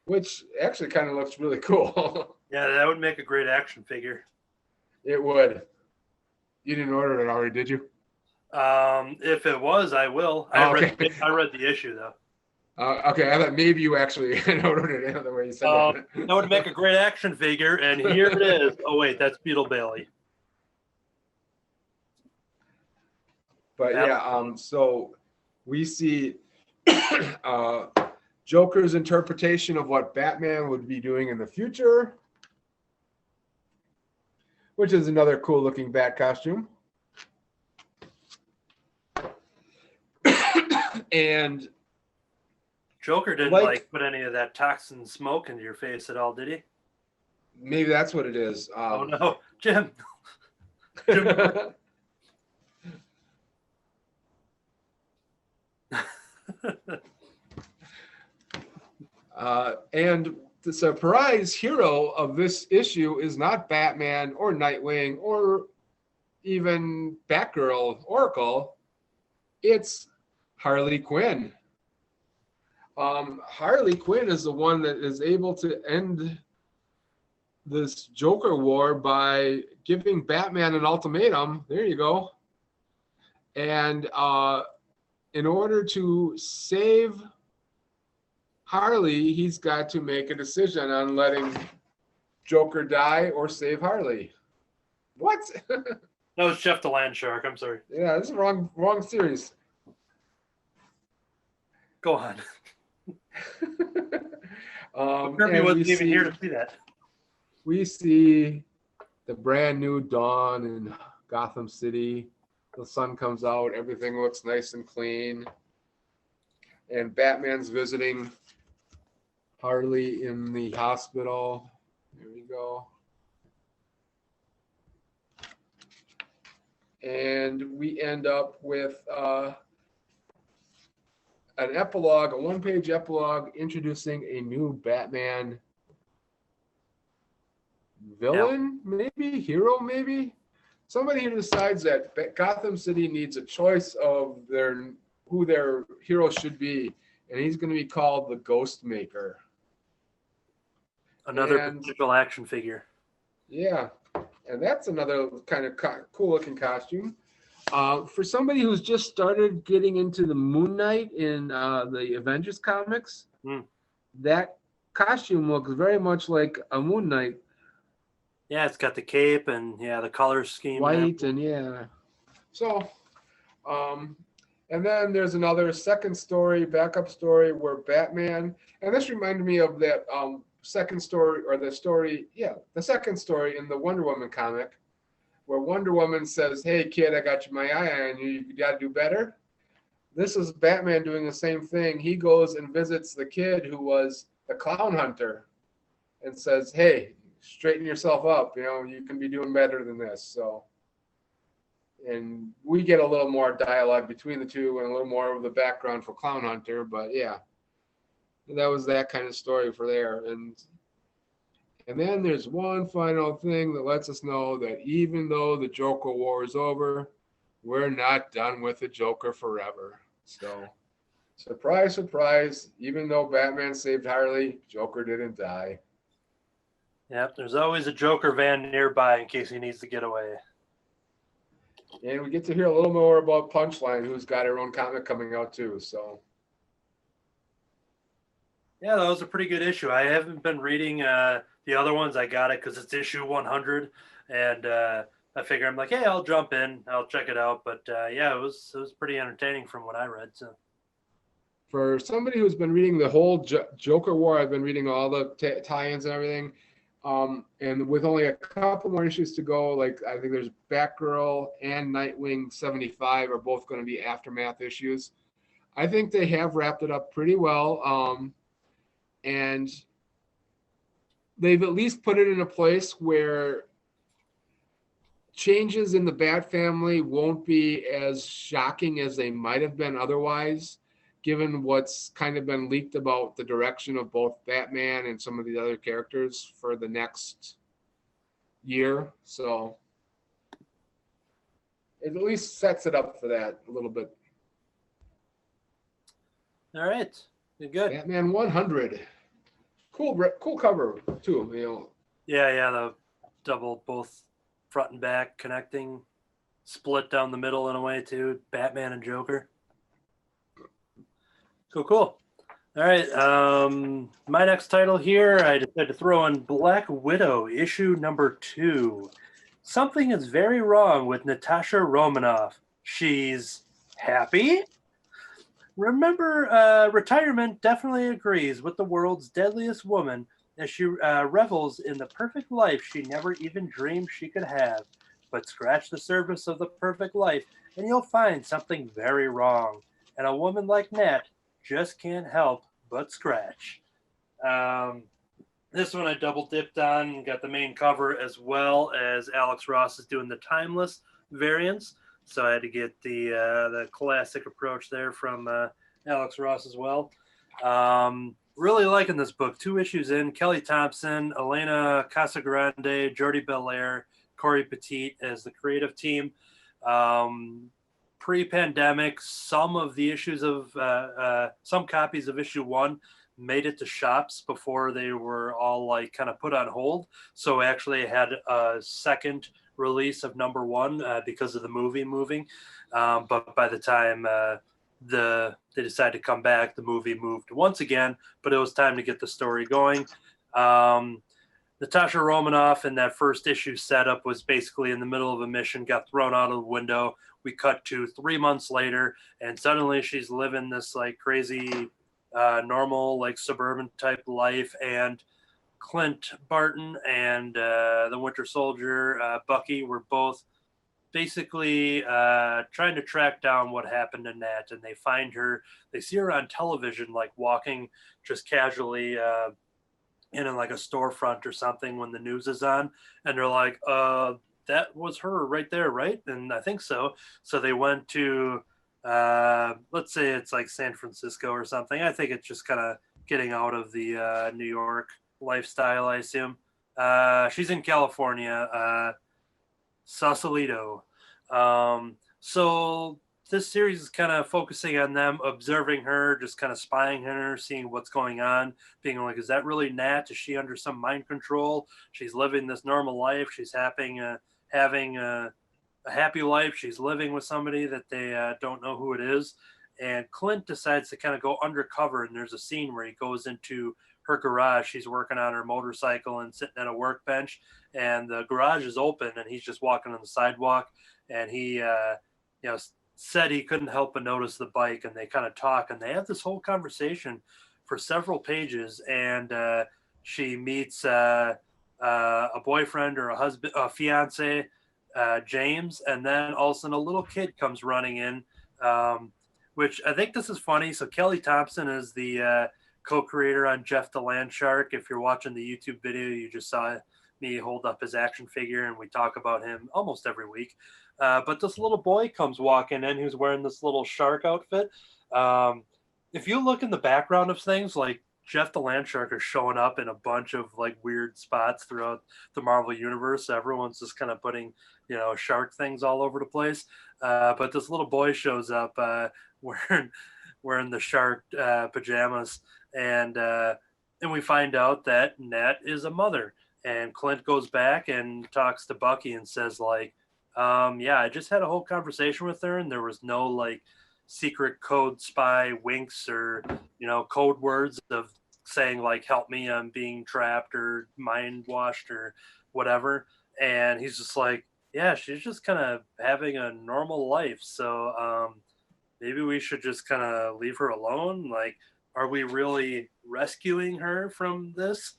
which actually kind of looks really cool. Yeah, that would make a great action figure. It would. You didn't order it already, did you? If it was, I will. I read the issue though. Okay, I thought maybe you actually ordered it the way you said that. That would make a great action figure, and here it is. Oh wait, that's Beetle Bailey. But yeah, so we see Joker's interpretation of what Batman would be doing in the future, which is another cool looking bat costume. And Joker didn't like put any of that toxin smoke into your face at all, did he? Maybe that's what it is. Oh no, Jim. Jim. And the surprise hero of this issue is not Batman or Nightwing or even Batgirl, Oracle. It's Harley Quinn. Harley Quinn is the one that is able to end this Joker war by giving Batman an ultimatum. There you go. And in order to save Harley, he's got to make a decision on letting Joker die or save Harley. What? That was Jeff the Land Shark. I'm sorry. Yeah, this is wrong series. Go on. Kirby wasn't even here to see that. We see the brand new dawn in Gotham City. The sun comes out, everything looks nice and clean. And Batman's visiting Harley in the hospital. Here we go. And we end up with an epilogue, a one-page epilogue introducing a new Batman villain, maybe hero, maybe somebody who decides that Gotham City needs a choice of who their hero should be, and he's going to be called the Ghost Maker. Another digital action figure. Yeah, and that's another kind of cool-looking costume. For somebody who's just started getting into the Moon Knight in the Avengers comics, that costume looks very much like a Moon Knight. Yeah, it's got the cape and the color scheme. White and yeah. So, and then there's another second story, backup story where Batman, and this reminded me of that second story, or the second story in the Wonder Woman comic, where Wonder Woman says, "Hey kid, I got my eye on you. You got to do better." This is Batman doing the same thing. He goes and visits the kid who was the clown hunter, and says, "Hey, straighten yourself up. You know, you can be doing better than this." So, and we get a little more dialogue between the two and a little more of the background for Clown Hunter. But yeah, that was that kind of story for there. And then there's one final thing that lets us know that even though the Joker war is over, we're not done with the Joker forever. So, surprise, surprise, even though Batman saved Harley, Joker didn't die. Yep, there's always a Joker van nearby in case he needs to get away. And we get to hear a little more about Punchline, who's got her own comic coming out too. So, yeah, that was a pretty good issue. I haven't been reading the other ones. I got it because it's issue 100, and I figure I'm like, hey, I'll jump in, I'll check it out. But yeah, it was pretty entertaining from what I read. So, for somebody who's been reading the whole Joker War, I've been reading all the tie-ins and everything. And with only a couple more issues to go, like I think there's Batgirl and Nightwing 75 are both going to be aftermath issues. I think they have wrapped it up pretty well. And they've at least put it in a place where changes in the Bat family won't be as shocking as they might have been otherwise, given what's kind of been leaked about the direction of both Batman and some of the other characters for the next year. So it at least sets it up for that a little bit. all right, good. Batman 100. Cool cover too, you know. Yeah, the double, both front and back connecting, split down the middle in a way too. Batman and Joker. Cool. All right. My next title here, I decided to throw in Black Widow, issue number 2. Something is very wrong with Natasha Romanoff. She's happy. Remember, retirement definitely agrees with the world's deadliest woman as she revels in the perfect life she never even dreamed she could have. But scratch the surface of the perfect life, and you'll find something very wrong. And a woman like Nat just can't help but scratch. Um, this one I double dipped on, got the main cover as well as Alex Ross is doing the timeless variants. So I had to get the classic approach there from Alex Ross as well. Really liking this book. 2 issues in. Kelly Thompson, Elena Casagrande, Jordi Belair, Corey Petit as the creative team. Pre-pandemic, some of the issues of some copies of issue 1 made it to shops before they were all like kind of put on hold. So actually had a second release of number 1 because of the movie moving. But by the time they decided to come back, the movie moved once again, but it was time to get the story going. Natasha Romanoff in that first issue setup was basically in the middle of a mission, got thrown out of the window. We cut to 3 months later, and suddenly she's living this like crazy, normal, like suburban type life. And Clint Barton and the Winter Soldier, Bucky, were both basically trying to track down what happened to Nat. And they find her, they see her on television, like walking just casually in like a storefront or something when the news is on. And they're like, that was her right there, right? And I think so. So they went to, let's say it's like San Francisco or something. I think it's just kind of getting out of the New York lifestyle, I assume. She's in California, Sausalito. So this series is kind of focusing on them, observing her, just kind of spying on her, seeing what's going on, being like, is that really Nat? Is she under some mind control? She's living this normal life. She's having a happy life. She's living with somebody that they don't know who it is. And Clint decides to kind of go undercover. And there's a scene where he goes into her garage. She's working on her motorcycle and sitting at a workbench, and the garage is open, and he's just walking on the sidewalk. And he, said he couldn't help but notice the bike, and they kind of talk, and they have this whole conversation for several pages. And she meets a boyfriend or a husband, a fiance, James, and then all of a sudden a little kid comes running in, which I think this is funny. So Kelly Thompson is the co-creator on Jeff the Land Shark. If you're watching the YouTube video, you just saw me hold up his action figure, and we talk about him almost every week. But this little boy comes walking in who's wearing this little shark outfit. If you look in the background of things, like Jeff the Land Shark is showing up in a bunch of like weird spots throughout the Marvel universe. Everyone's just kind of putting, shark things all over the place. But this little boy shows up wearing the shark pajamas, and we find out that Nat is a mother. And Clint goes back and talks to Bucky and says like, I just had a whole conversation with her, and there was no like secret code spy winks or code words of saying like, help me, I'm being trapped or mind washed or whatever. And he's just like, yeah, she's just kind of having a normal life, so maybe we should just kind of leave her alone. Like, are we really rescuing her from this?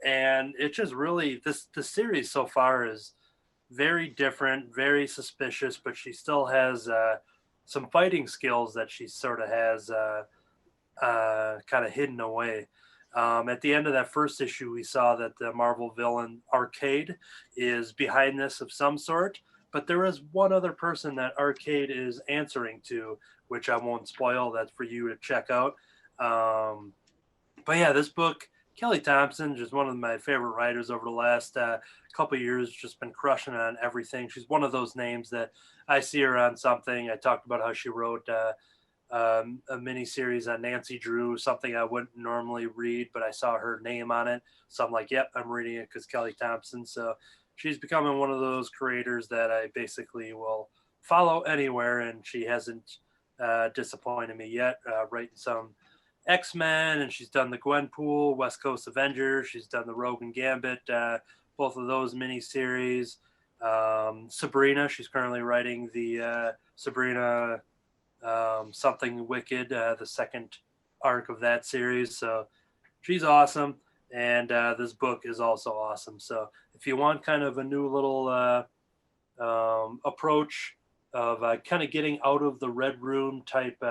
And it just really, the series so far is very different, very suspicious, but she still has some fighting skills that she sort of has kind of hidden away. At the end of that first issue, we saw that the Marvel villain Arcade is behind this of some sort, but there is one other person that Arcade is answering to, which I won't spoil. That's for you to check out. But yeah, this book, Kelly Thompson, just one of my favorite writers over the last couple of years, just been crushing on everything. She's one of those names that I see her on something. I talked about how she wrote a mini series on Nancy Drew, something I wouldn't normally read, but I saw her name on it. So I'm like, yep, I'm reading it because Kelly Thompson. So she's becoming one of those creators that I basically will follow anywhere, and she hasn't disappointed me yet. Writing some X-Men, and she's done the Gwenpool, West Coast Avengers. She's done the Rogue and Gambit, both of those miniseries. Sabrina, she's currently writing the Sabrina Something Wicked, the second arc of that series. So she's awesome, and this book is also awesome. So if you want kind of a new little approach of kind of getting out of the Red Room type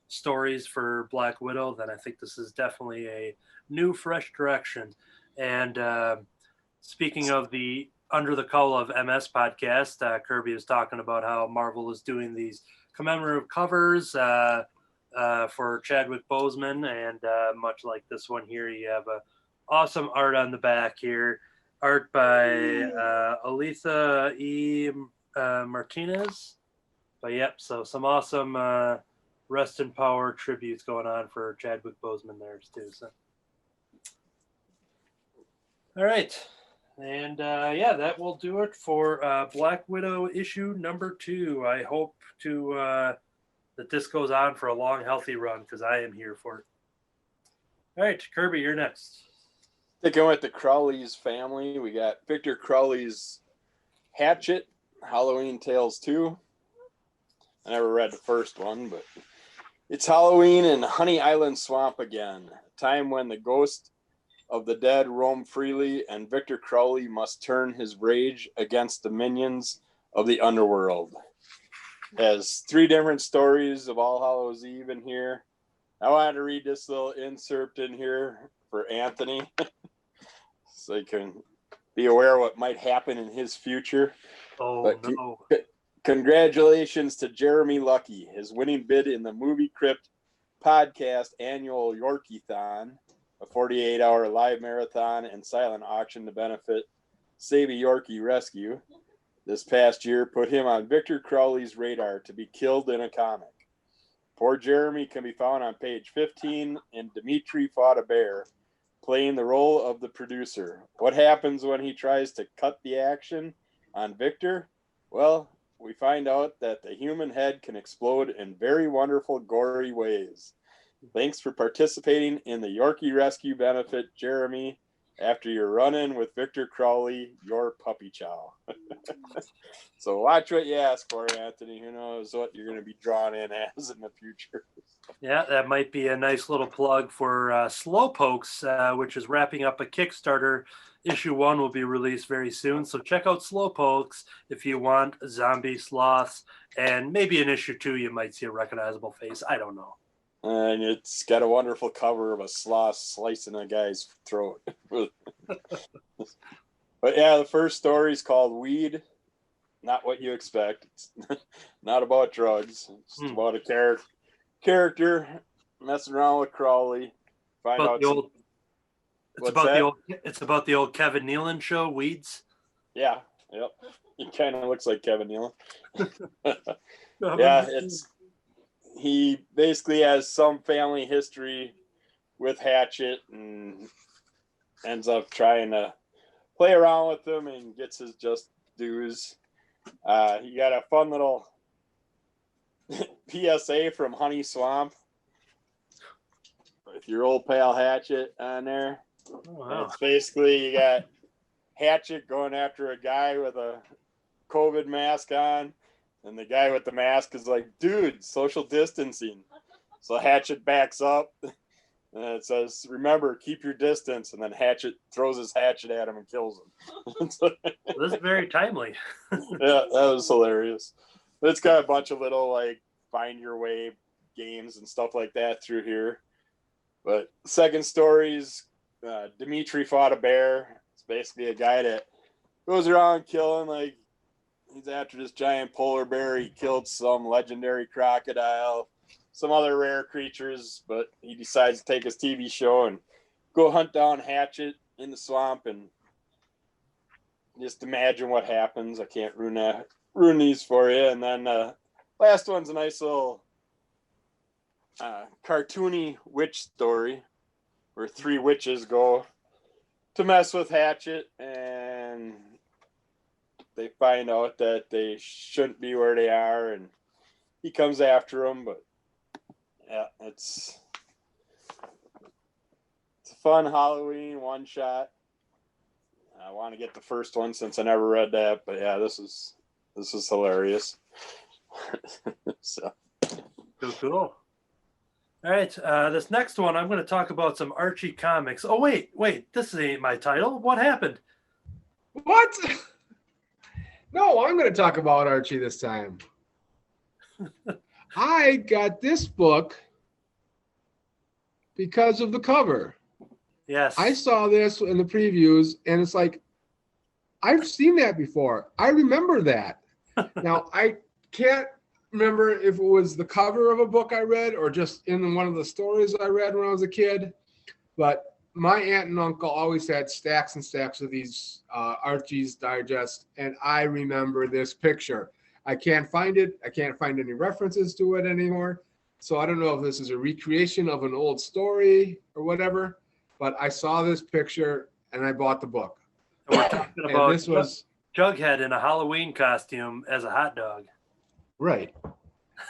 stories for Black Widow, then I think this is definitely a new, fresh direction. And speaking of the Under the Cowl of MS podcast, Kirby was talking about how Marvel is doing these commemorative covers for Chadwick Boseman, and much like this one here, you have a awesome art on the back here, art by Aletha E. Martinez. But yep, so some awesome rest in power tributes going on for Chadwick Boseman there too. So, all right. And yeah, that will do it for Black Widow issue number 2. I hope that this goes on for a long, healthy run, because I am here for it. All right, Kirby, you're next. Sticking with the Crowley's family, we got Victor Crowley's Hatchet, Halloween Tales 2. I never read the first one, but it's Halloween in Honey Island Swamp again, a time when the ghost of the dead roam freely, and Victor Crowley must turn his rage against the minions of the underworld. It has 3 different stories of All Hallows Eve in here. I wanted to read this little insert in here for Anthony so he can be aware of what might happen in his future. Oh, no. Congratulations to Jeremy Lucky. His winning bid in the Movie Crypt podcast annual Yorkie-thon, a 48-hour live marathon and silent auction to benefit Save a Yorkie Rescue this past year, put him on Victor Crowley's radar to be killed in a comic. Poor Jeremy can be found on page 15 in Dimitri Fought a Bear, playing the role of the producer. What happens when he tries to cut the action on Victor? Well, we find out that the human head can explode in very wonderful, gory ways. Thanks for participating in the Yorkie Rescue benefit, Jeremy. After your run-in with Victor Crowley, your puppy chow. So watch what you ask for, Anthony. Who knows what you're going to be drawn in as in the future. Yeah, that might be a nice little plug for Slowpokes, which is wrapping up a Kickstarter. Issue 1 will be released very soon. So check out Slowpokes if you want zombie sloths. And maybe in issue 2, you might see a recognizable face. I don't know. And it's got a wonderful cover of a sloth slicing a guy's throat. But yeah, the first story is called Weed. Not what you expect. It's not about drugs. It's about a character messing around with Crowley. It's about the old Kevin Nealon show, Weeds. Yeah, yep. He kind of looks like Kevin Nealon. Yeah, he basically has some family history with Hatchet and ends up trying to play around with him and gets his just dues. You got a fun little PSA from Honey Swamp with your old pal Hatchet on there. Oh, wow. It's basically you got Hatchet going after a guy with a COVID mask on, and the guy with the mask is like, dude, social distancing. So Hatchet backs up, and it says, remember, keep your distance. And then Hatchet throws his hatchet at him and kills him. This is very timely. Yeah, that was hilarious. It's got a bunch of little, like, find your way games and stuff like that through here. But second story's Dimitri Fought a Bear. It's basically a guy that goes around killing, like, he's after this giant polar bear. He killed some legendary crocodile, some other rare creatures, but he decides to take his TV show and go hunt down Hatchet in the swamp, and just imagine what happens. I can't ruin these for you. And then last one's a nice little cartoony witch story where 3 witches go to mess with Hatchet, and they find out that they shouldn't be where they are, and he comes after them. But yeah, it's a fun Halloween one shot. I want to get the first one since I never read that, but yeah, this is hilarious. So Cool. All right, this next one, I'm going to talk about some Archie comics. Oh, wait, this ain't my title. What happened? What? No, I'm going to talk about Archie this time. I got this book because of the cover. Yes. I saw this in the previews, and it's like, I've seen that before. I remember that. Now, I can't remember if it was the cover of a book I read or just in one of the stories I read when I was a kid, but my aunt and uncle always had stacks and stacks of these Archie's Digest, and I remember this picture. I can't find it. I can't find any references to it anymore. So I don't know if this is a recreation of an old story or whatever, but I saw this picture and I bought the book. And we're talking about this was Jughead in a Halloween costume as a hot dog. right.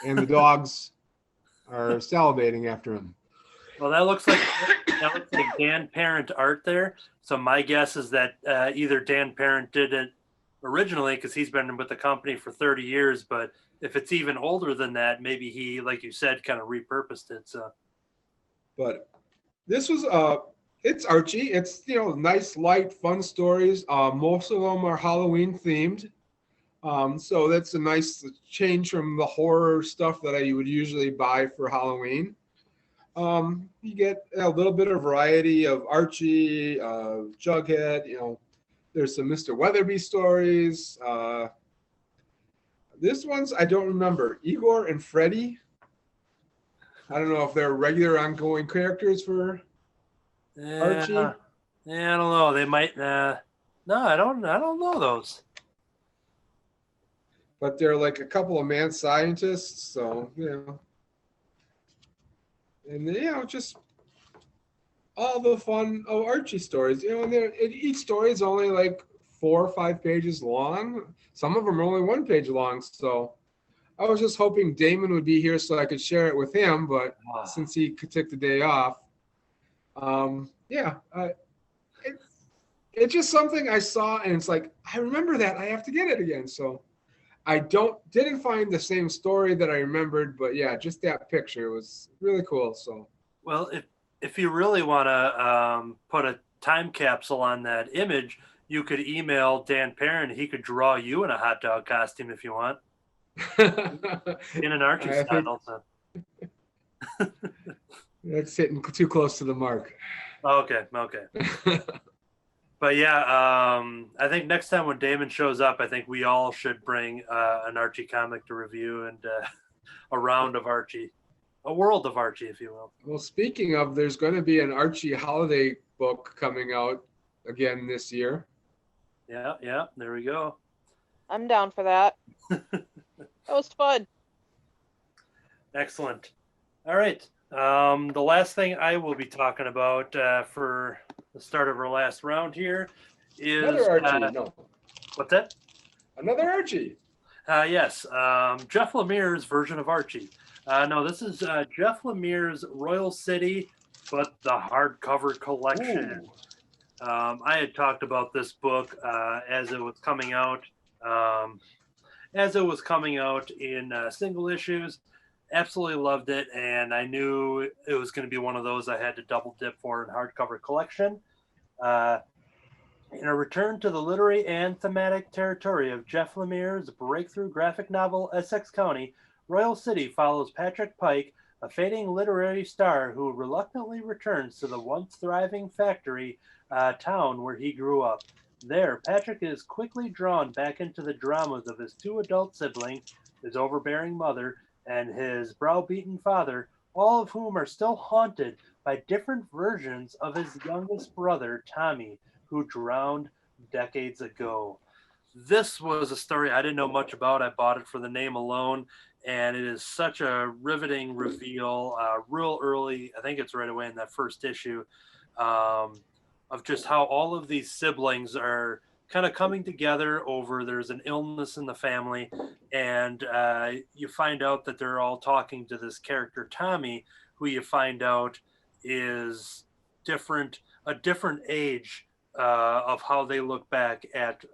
And the dogs are salivating after him. Well, that looks like Dan Parent art there. So my guess is that either Dan Parent did it originally because he's been with the company for 30 years, but if it's even older than that, maybe he, like you said, kind of repurposed it. So, but this was it's Archie. It's nice, light, fun stories. Most of them are Halloween themed. So that's a nice change from the horror stuff that I would usually buy for Halloween. You get a little bit of variety of Archie, Jughead, there's some Mr. Weatherby stories. This one's, I don't remember. Igor and Freddy. I don't know if they're regular ongoing characters for Archie. Yeah, I don't know. They might. No, I don't know those. But they're like a couple of mad scientists, so and just all the fun of Archie stories. And each story is only like 4 or 5 pages long. Some of them are only 1 page long. So I was just hoping Damon would be here so I could share it with him. But since he could take the day off, it's just something I saw, and it's like, I remember that. I have to get it again. So I didn't find the same story that I remembered, but yeah, just that picture was really cool. So, well, if you really want to put a time capsule on that image, you could email Dan Parent. He could draw you in a hot dog costume if you want, in an Archie style. That's hitting too close to the mark. Okay. But yeah, I think next time when Damon shows up, I think we all should bring an Archie comic to review and a round of Archie, a world of Archie, if you will. Well, speaking of, there's going to be an Archie holiday book coming out again this year. Yeah, there we go. I'm down for that. That was fun. Excellent. All right. The last thing I will be talking about for the start of our last round here is another Archie. No. What's that? Another Archie. Yes. Jeff Lemire's version of Archie. No, this is Jeff Lemire's Royal City, but the hardcover collection. I had talked about this book as it was coming out. As it was coming out in single issues. Absolutely loved it, and I knew it was going to be one of those I had to double dip for in hardcover collection. In a return to the literary and thematic territory of Jeff Lemire's breakthrough graphic novel Essex County, Royal City follows Patrick Pike, a fading literary star who reluctantly returns to the once thriving factory town where he grew up. There, Patrick is quickly drawn back into the dramas of his 2 adult siblings, his overbearing mother, and his browbeaten father, all of whom are still haunted by different versions of his youngest brother, Tommy, who drowned decades ago. This was a story I didn't know much about. I bought it for the name alone, and it is such a riveting reveal, real early. I think it's right away in that first issue, of just how all of these siblings are kind of coming together over there's an illness in the family, and you find out that they're all talking to this character Tommy, who you find out is a different age of how they look back at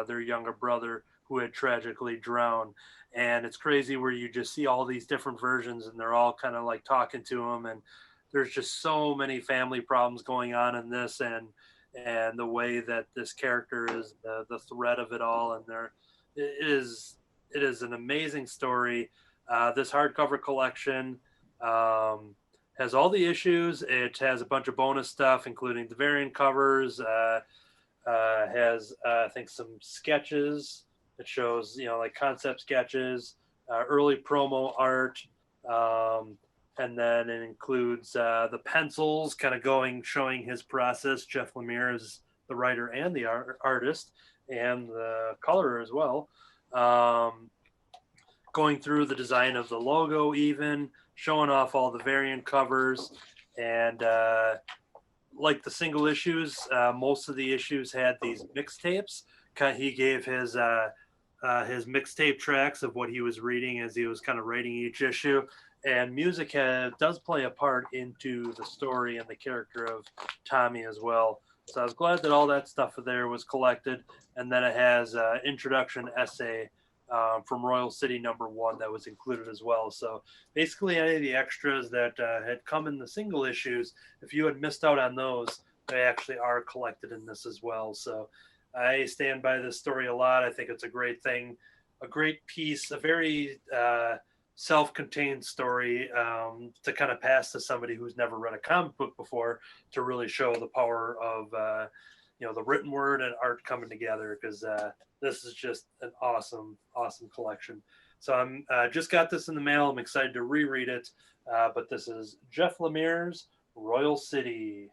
their younger brother who had tragically drowned. And it's crazy where you just see all these different versions and they're all kind of like talking to him. And there's just so many family problems going on in this, and the way that this character is the thread of it all. And it is an amazing story. This hardcover collection has all the issues. It has a bunch of bonus stuff, including the variant covers. Has I think some sketches that shows, you know, like concept sketches, early promo art, and then it includes the pencils, kind of showing his process. Jeff Lemire is the writer and the artist, and the colorer as well. Going through the design of the logo, even showing off all the variant covers, and like the single issues, most of the issues had these mixtapes. He gave his mixtape tracks of what he was reading as he was kind of writing each issue. And music does play a part into the story and the character of Tommy as well. So I was glad that all that stuff there was collected. And then it has an introduction essay from Royal City #1 that was included as well. So basically any of the extras that had come in the single issues, if you had missed out on those, they actually are collected in this as well. So I stand by this story a lot. I think it's a great thing, a great piece, a very self-contained story to kind of pass to somebody who's never read a comic book before, to really show the power of the written word and art coming together, because this is just an awesome collection. So I'm just got this in the mail. I'm excited to reread it, but this is Jeff Lemire's Royal City.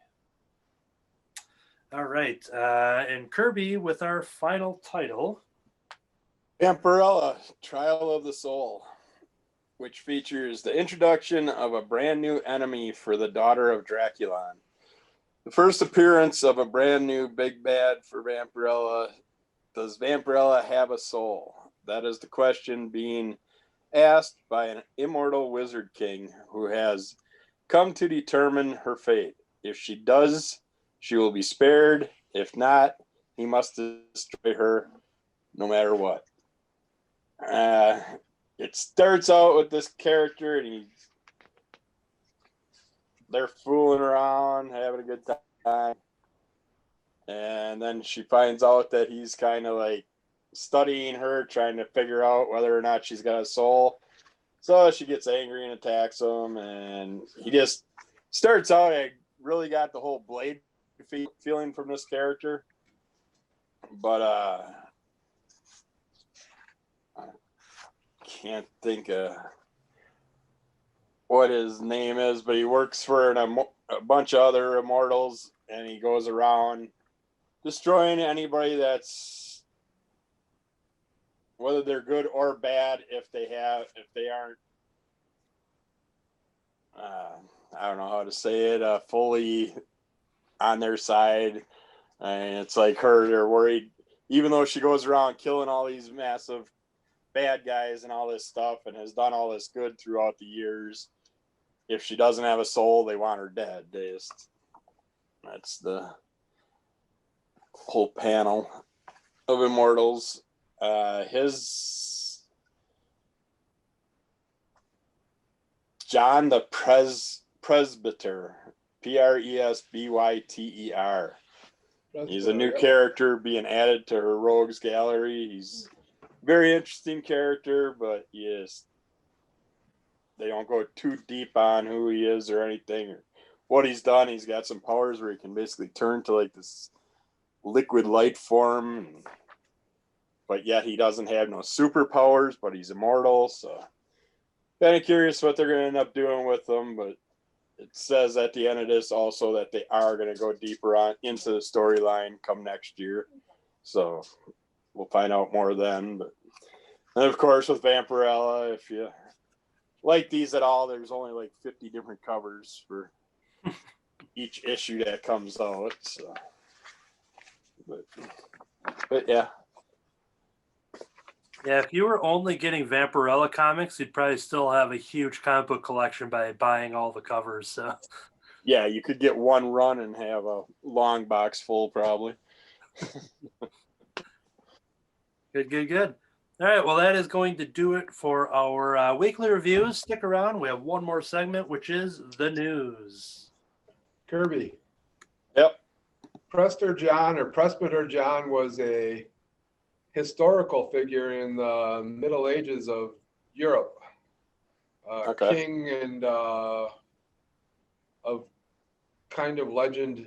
All right, and Kirby with our final title, Vampirella, Trial of the Soul, which features the introduction of a brand new enemy for the daughter of Draculon. The first appearance of a brand new big bad for Vampirella. Does Vampirella have a soul? That is the question being asked by an immortal wizard king who has come to determine her fate. If she does, she will be spared. If not, he must destroy her no matter what. It starts out with this character and they're fooling around, having a good time. And then she finds out that he's kind of like studying her, trying to figure out whether or not she's got a soul. So she gets angry and attacks him. And he just starts out, I really got the whole Blade feeling from this character. But I can't think of what his name is, but he works for a bunch of other immortals, and he goes around destroying anybody that's, whether they're good or bad, if they aren't I don't know how to say it, fully on their side. And it's like they're worried, even though she goes around killing all these massive bad guys and all this stuff and has done all this good throughout the years. If she doesn't have a soul, they want her dead. That's the whole panel of immortals. His John the Presbyter, Presbyter. He's a new character being added to her rogues gallery. He's a very interesting character, but yes, they don't go too deep on who he is or anything or what he's done. He's got some powers where he can basically turn to like this liquid light form, but yet he doesn't have no superpowers, but he's immortal. So kind of curious what they're going to end up doing with him, but it says at the end of this also that they are going to go deeper on into the storyline come next year. So we'll find out more then. But and of course with Vampirella, if you like these at all, there's only like 50 different covers for each issue that comes out. So, but yeah. Yeah, if you were only getting Vampirella comics, you'd probably still have a huge comic book collection by buying all the covers. So, yeah, you could get one run and have a long box full, probably. Good. All right, well, that is going to do it for our weekly reviews. Stick around. We have one more segment, which is the news. Kirby. Yep. Prester John or Presbyter John was a historical figure in the Middle Ages of Europe. Okay. King and of kind of legend.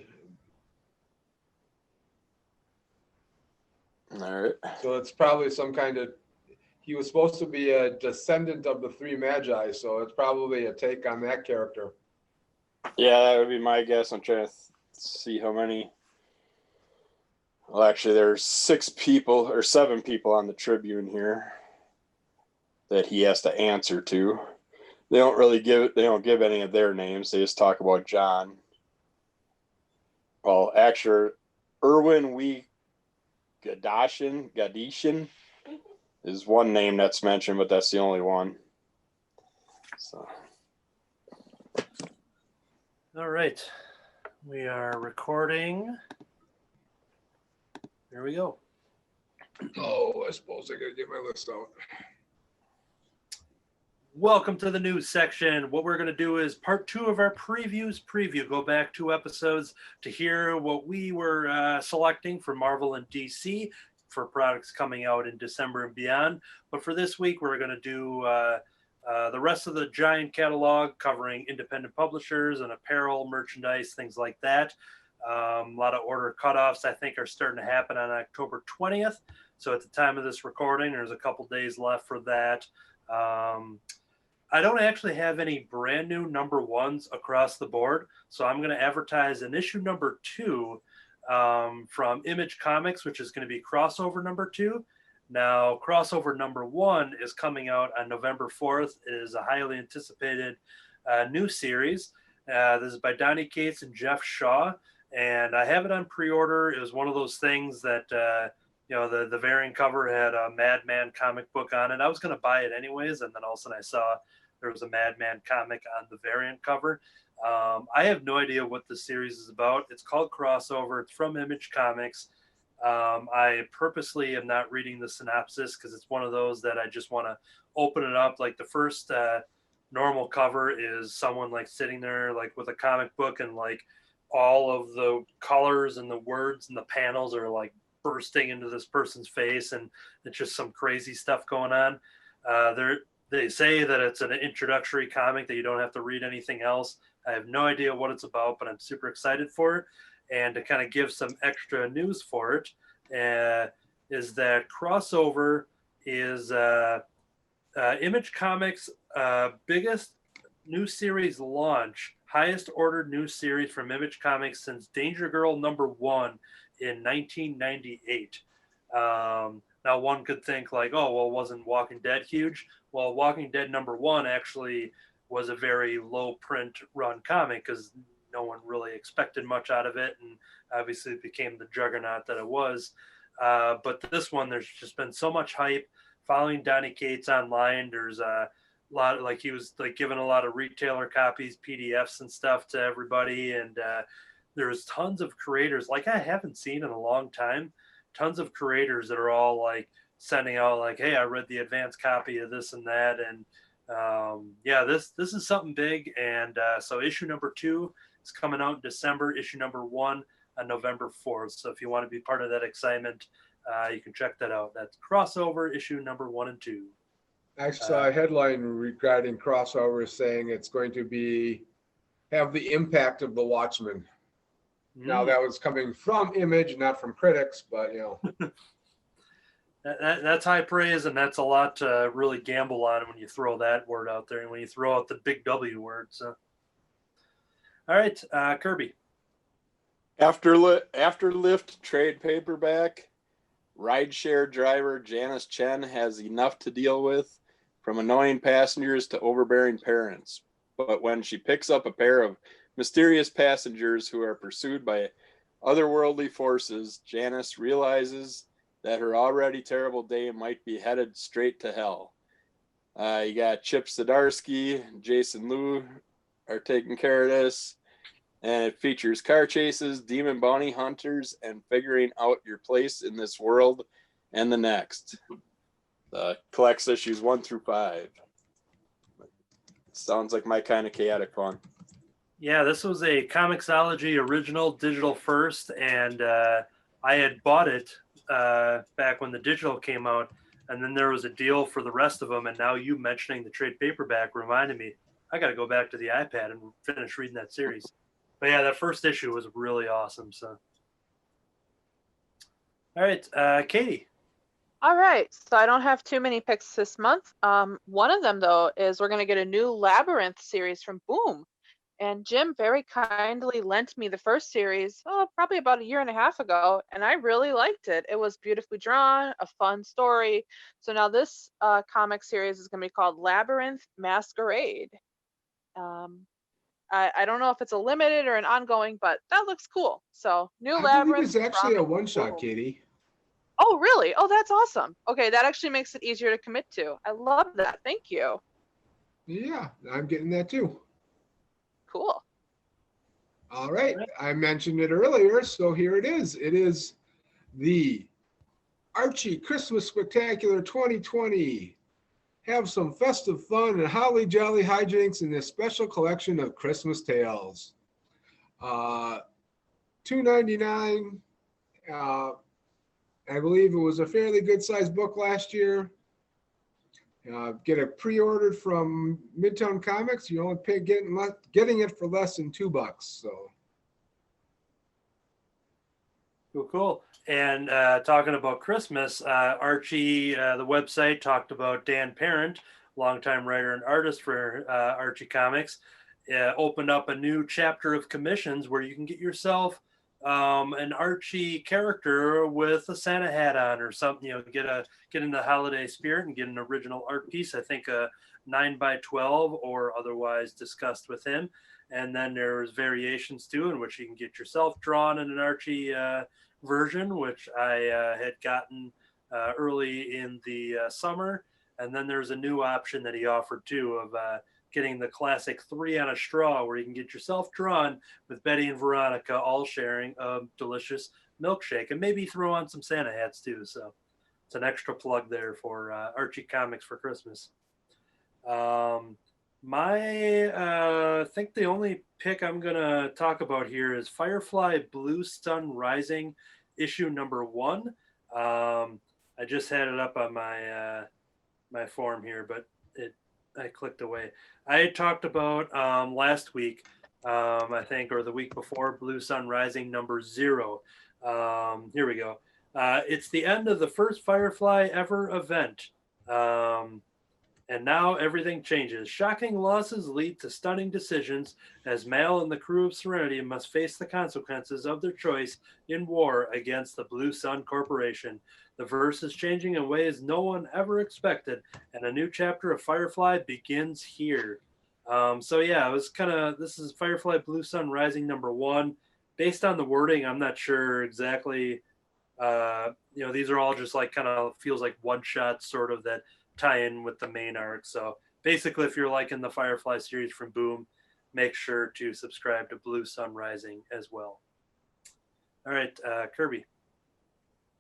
All right. So it's probably some kind of, he was supposed to be a descendant of the three magi, so it's probably a take on that character. Yeah, that would be my guess. I'm trying to see how many. Well, actually, there's 7 people on the Tribune here that he has to answer to. They don't give any of their names. They just talk about John. Well, actually, Erwin Gadishin is one name that's mentioned, but that's the only one. So. All right. We are recording. Here we go. Oh, I suppose I gotta get my list out. Welcome to the news section. What we're going to do is part 2 of our preview. Go back 2 episodes to hear what we were selecting for Marvel and DC for products coming out in December and beyond. But for this week, we're going to do the rest of the giant catalog covering independent publishers and apparel, merchandise, things like that. A lot of order cutoffs, I think, are starting to happen on October 20th. So at the time of this recording, there's a couple days left for that. I don't actually have any brand new number 1s across the board. So I'm going to advertise an issue number 2 from Image Comics, which is going to be crossover number 2. Now, crossover number 1 is coming out on November 4th. It is a highly anticipated new series. This is by Donny Cates and Jeff Shaw. And I have it on pre-order. It was one of those things that, the variant cover had a Madman comic book on it. I was going to buy it anyways. And then all of a sudden I saw there was a Madman comic on the variant cover. I have no idea what the series is about. It's called Crossover. It's from Image Comics. I purposely am not reading the synopsis because it's one of those that I just want to open it up. Like the first normal cover is someone like sitting there like with a comic book and like all of the colors and the words and the panels are like bursting into this person's face and it's just some crazy stuff going on. They say that it's an introductory comic that you don't have to read anything else. I have no idea what it's about, but I'm super excited for it. And to kind of give some extra news for it, is that Crossover is Image Comics' biggest new series launch, highest ordered new series from Image Comics since Danger Girl number 1 in 1998. Now, one could think like, oh, well, wasn't Walking Dead huge? Well, Walking Dead number 1 actually was a very low print run comic because no one really expected much out of it. And obviously it became the juggernaut that it was. But this one, there's just been so much hype following Donny Cates online. There's a lot, like he was like giving a lot of retailer copies, PDFs and stuff to everybody. And there's tons of creators like I haven't seen in a long time. Tons of creators that are all like sending out like, hey, I read the advanced copy of this and that. And this is something big. And so issue number 2 is coming out in December, issue number 1 on November 4th. So if you want to be part of that excitement, you can check that out. That's Crossover issue number 1 and 2. I saw a headline regarding Crossover saying it's going to have the impact of the Watchmen. Now that was coming from Image, not from critics, but that's high praise, and that's a lot to really gamble on when you throw that word out there and when you throw out the big W word. So, all right, Kirby. Afterlift trade paperback. Rideshare driver Janice Chen has enough to deal with, from annoying passengers to overbearing parents. But when she picks up a pair of mysterious passengers who are pursued by otherworldly forces, Janice realizes that her already terrible day might be headed straight to hell. You got Chip Zdarsky, Jason Liu are taking care of this. And it features car chases, demon bounty hunters, and figuring out your place in this world and the next. Collects issues 1 through 5. Sounds like my kind of chaotic fun. Yeah, this was a Comixology original digital first, and I had bought it back when the digital came out, and then there was a deal for the rest of them, and now you mentioning the trade paperback reminded me, I got to go back to the iPad and finish reading that series. But yeah, that first issue was really awesome. So, all right, Katie. All right, so I don't have too many picks this month. One of them, though, is we're going to get a new Labyrinth series from Boom. And Jim very kindly lent me the first series, probably about a year and a half ago, and I really liked it. It was beautifully drawn, a fun story. So now this comic series is going to be called Labyrinth Masquerade. I don't know if it's a limited or an ongoing, but that looks cool. So new I Labyrinth. believe it's actually a from one-shot, Boom. Katie. Oh, really? Oh, that's awesome. Okay, that actually makes it easier to commit to. I love that. Thank you. Yeah, I'm getting that too. Cool. All right, I mentioned it earlier, so here it is. It is the Archie Christmas Spectacular 2020. Have some festive fun and holly jolly hijinks in this special collection of Christmas tales. $2.99. I believe it was a fairly good sized book last year. Get it pre-ordered from Midtown Comics. You only pay getting it for less than $2. So Cool. And talking about Christmas, Archie, the website talked about Dan Parent, longtime writer and artist for Archie Comics, opened up a new chapter of commissions where you can get yourself an Archie character with a Santa hat on or something. Get in the holiday spirit and get an original art piece. I think a 9x12 or otherwise discussed with him. And then there's variations too, in which you can get yourself drawn in an Archie version, which I had gotten early in the summer. And then there's a new option that he offered too of getting the classic 3 on a straw, where you can get yourself drawn with Betty and Veronica all sharing a delicious milkshake, and maybe throw on some Santa hats too. So it's an extra plug there for Archie Comics for Christmas. I think the only pick I'm gonna talk about here is Firefly Blue Sun Rising, issue number 1. I just had it up on my my form here, but I clicked away. I had talked about last week, I think, or the week before, Blue Sun Rising number 0. Here we go. It's the end of the first Firefly ever event. And now everything changes. Shocking losses lead to stunning decisions as Mal and the crew of Serenity must face the consequences of their choice in war against the Blue Sun Corporation. The verse is changing in ways no one ever expected, and a new chapter of Firefly begins here. So yeah, it was this is Firefly Blue Sun Rising number 1. Based on the wording, I'm not sure exactly. These are all just feels like one shot sort of that tie in with the main arc. So basically, if you're liking the Firefly series from Boom, make sure to subscribe to Blue Sun Rising as well. All right, Kirby.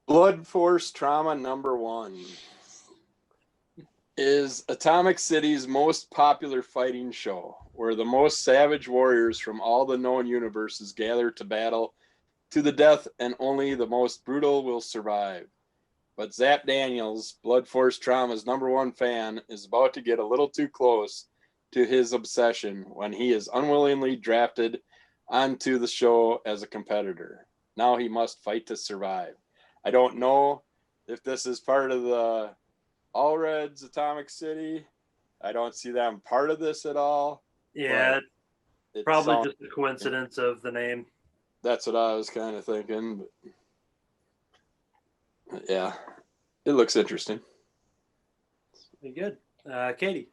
Blood Force Trauma number 1 is Atomic City's most popular fighting show, where the most savage warriors from all the known universes gather to battle to the death, and only the most brutal will survive. But Zap Daniels, Blood Force Trauma's number 1 fan, is about to get a little too close to his obsession when he is unwillingly drafted onto the show as a competitor. Now he must fight to survive. I don't know if this is part of the All Reds Atomic City. I don't see them part of this at all. Yeah, probably just a coincidence of the name. That's what I was kind of thinking. But yeah, it looks interesting. Very good. Katie.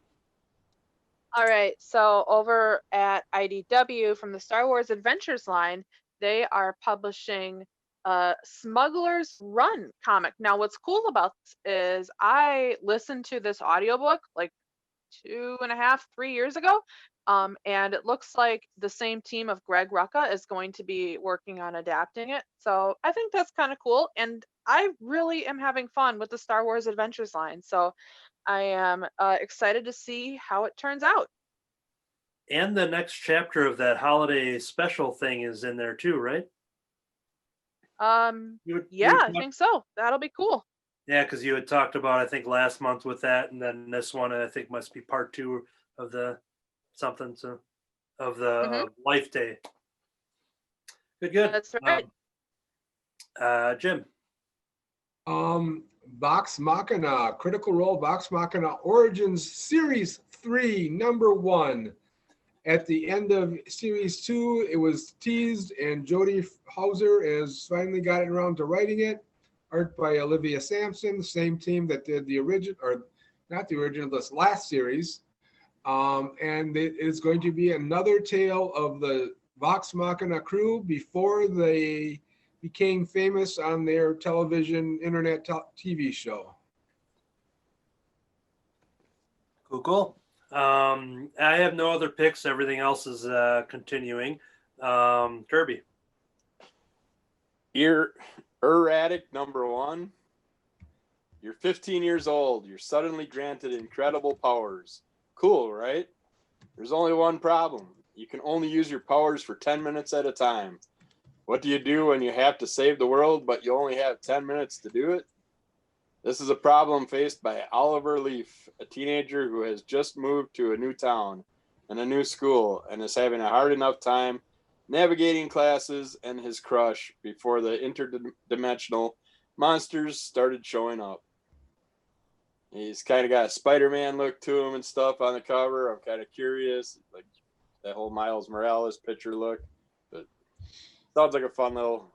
All right, so over at IDW from the Star Wars Adventures line, they are publishing Smuggler's Run comic. Now, what's cool about this is I listened to this audiobook like 2.5, 3 years ago, And it looks like the same team of Greg Rucka is going to be working on adapting it. So I think that's kind of cool. And I really am having fun with the Star Wars Adventures line. So I am excited to see how it turns out. And the next chapter of that holiday special thing is in there too, right? Yeah, I think so. That'll be cool. Yeah, because you had talked about, I think, last month with that, and then this one, I think, must be part 2 of the something, so of the Mhm. Life Day. Good. That's right. Jim. Vox Machina, Critical Role Vox Machina Origins Series 3, number 1. At the end of Series 2, it was teased, and Jody Hauser has finally gotten around to writing it. Art by Olivia Sampson, the same team that did the original, or not the original, this last series. And it is going to be another tale of the Vox Machina crew before they became famous on their television, internet TV show. Cool. I have no other picks. Everything else is continuing. Kirby. Erratic number 1. You're 15 years old. You're suddenly granted incredible powers. Cool, right? There's only one problem. You can only use your powers for 10 minutes at a time. What do you do when you have to save the world, but you only have 10 minutes to do it? This is a problem faced by Oliver Leaf, a teenager who has just moved to a new town and a new school and is having a hard enough time navigating classes and his crush before the interdimensional monsters started showing up. He's kind of got a Spider-Man look to him and stuff on the cover. I'm kind of curious, like that whole Miles Morales picture look. But sounds like a fun little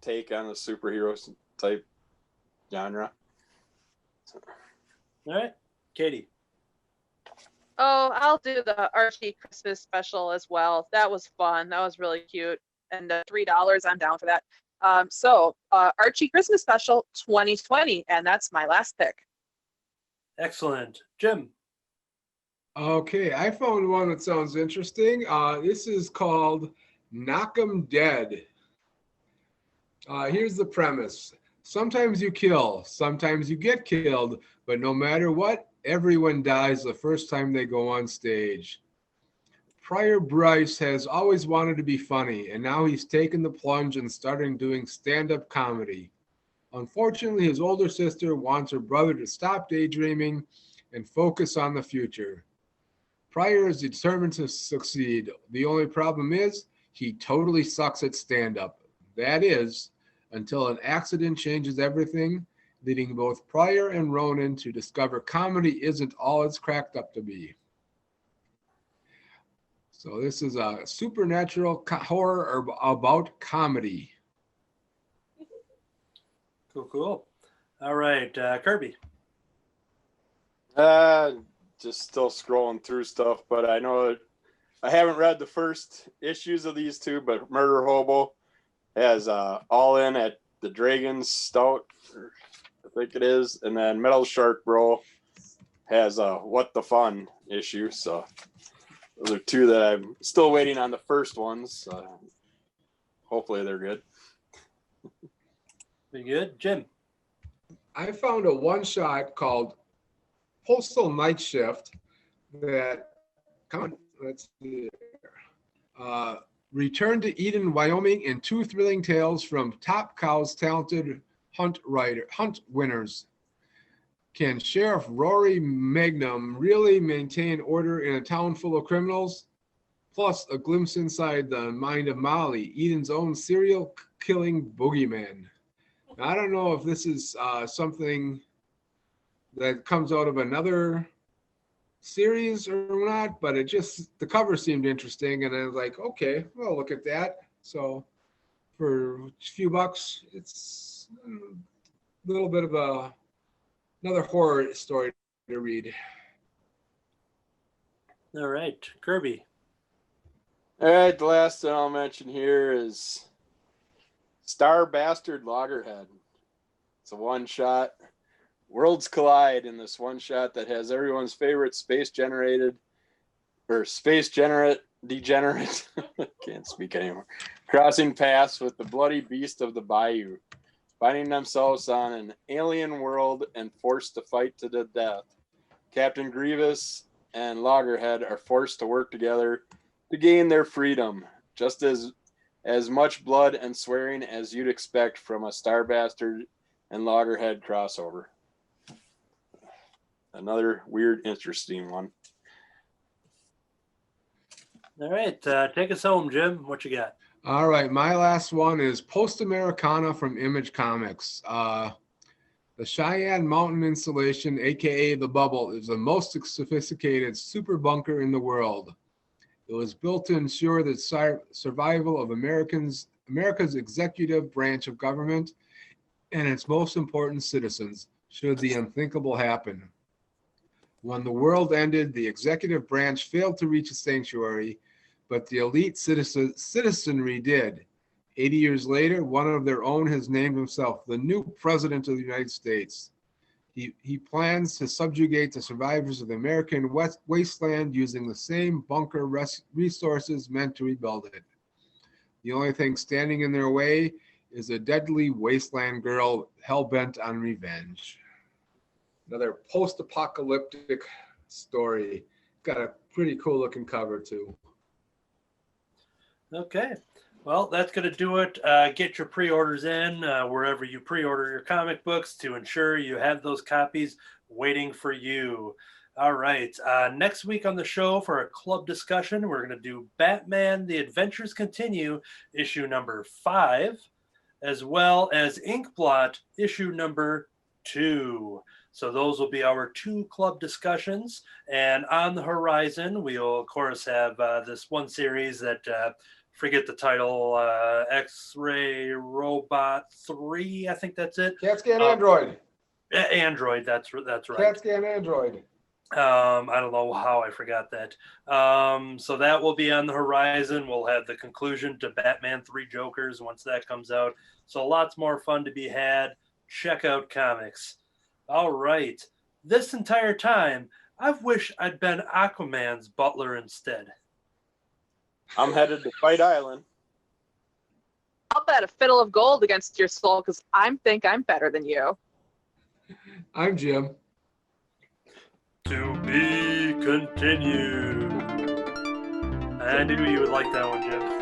take on the superhero type genre. All right, Katie. Oh, I'll do the Archie Christmas special as well. That was fun. That was really cute. And $3, I'm down for that. So Archie Christmas special 2020, and that's my last pick. Excellent. Jim. Okay, I found one that sounds interesting. This is called Knock 'em Dead. Here's the premise. Sometimes you kill, sometimes you get killed, but no matter what, everyone dies the first time they go on stage. Prior Bryce has always wanted to be funny, and now he's taken the plunge and starting doing stand-up comedy. Unfortunately, his older sister wants her brother to stop daydreaming and focus on the future. Pryor is determined to succeed. The only problem is he totally sucks at stand-up. That is, until an accident changes everything, leading both Pryor and Ronan to discover comedy isn't all it's cracked up to be. So this is a supernatural horror about comedy. Cool. All right, Kirby. Just still scrolling through stuff, but I know I haven't read the first issues of these two, but Murder Hobo has All In at the Dragon's Stout, I think it is, and then Metal Shark Bro has What the Fun issue. So those are two that I'm still waiting on the first ones. Hopefully they're good. Be good, Jim. I found a one-shot called Postal Night Shift that, let's see, Return to Eden, Wyoming, and 2 thrilling tales from Top Cow's talented hunt winners. Can Sheriff Rory Magnum really maintain order in a town full of criminals? Plus, a glimpse inside the mind of Molly, Eden's own serial killing boogeyman. Now, I don't know if this is something that comes out of another series or not, but the cover seemed interesting, and I was like, okay, well, look at that. So for a few bucks, it's a little bit of another horror story to read. All right, Kirby. All right, the last thing I'll mention here is Star Bastard Loggerhead. It's a one-shot. Worlds collide in this one shot that has everyone's favorite space generated or space degenerate, can't speak anymore, crossing paths with the bloody beast of the bayou, finding themselves on an alien world and forced to fight to the death. Captain Grievous and Loggerhead are forced to work together to gain their freedom, just as much blood and swearing as you'd expect from a Starbastard and Loggerhead crossover. Another weird, interesting one. All right, take us home, Jim. What you got? All right, my last one is Post Americana from Image Comics. The Cheyenne Mountain installation, aka the Bubble, is the most sophisticated super bunker in the world. It was built to ensure the survival of America's executive branch of government and its most important citizens should the unthinkable happen. When the world ended, the executive branch failed to reach a sanctuary, but the elite citizenry did. 80 years later, one of their own has named himself the new president of the United States. He plans to subjugate the survivors of the American wasteland using the same bunker resources meant to rebuild it. The only thing standing in their way is a deadly wasteland girl hell-bent on revenge. Another post-apocalyptic story. Got a pretty cool looking cover too. Okay. Well, that's going to do it. Get your pre-orders in wherever you pre-order your comic books to ensure you have those copies waiting for you. All right. Next week on the show for a club discussion, we're going to do Batman: The Adventures Continue, issue number 5, as well as Inkblot, issue number 2. So those will be our 2 club discussions. And on the horizon, we'll, of course, have this one series that... forget the title, X-Ray Robot 3, I think that's it. Cat Scan Android. Android, that's right. Cat Scan Android. I don't know how I forgot that. So that will be on the horizon. We'll have the conclusion to Batman 3 Jokers once that comes out. So lots more fun to be had. Check out comics. All right. This entire time, I've wished I'd been Aquaman's butler instead. I'm headed to Fight Island. I'll bet a fiddle of gold against your soul because I think I'm better than you. I'm Jim. To be continued. I knew you would like that one, Jim.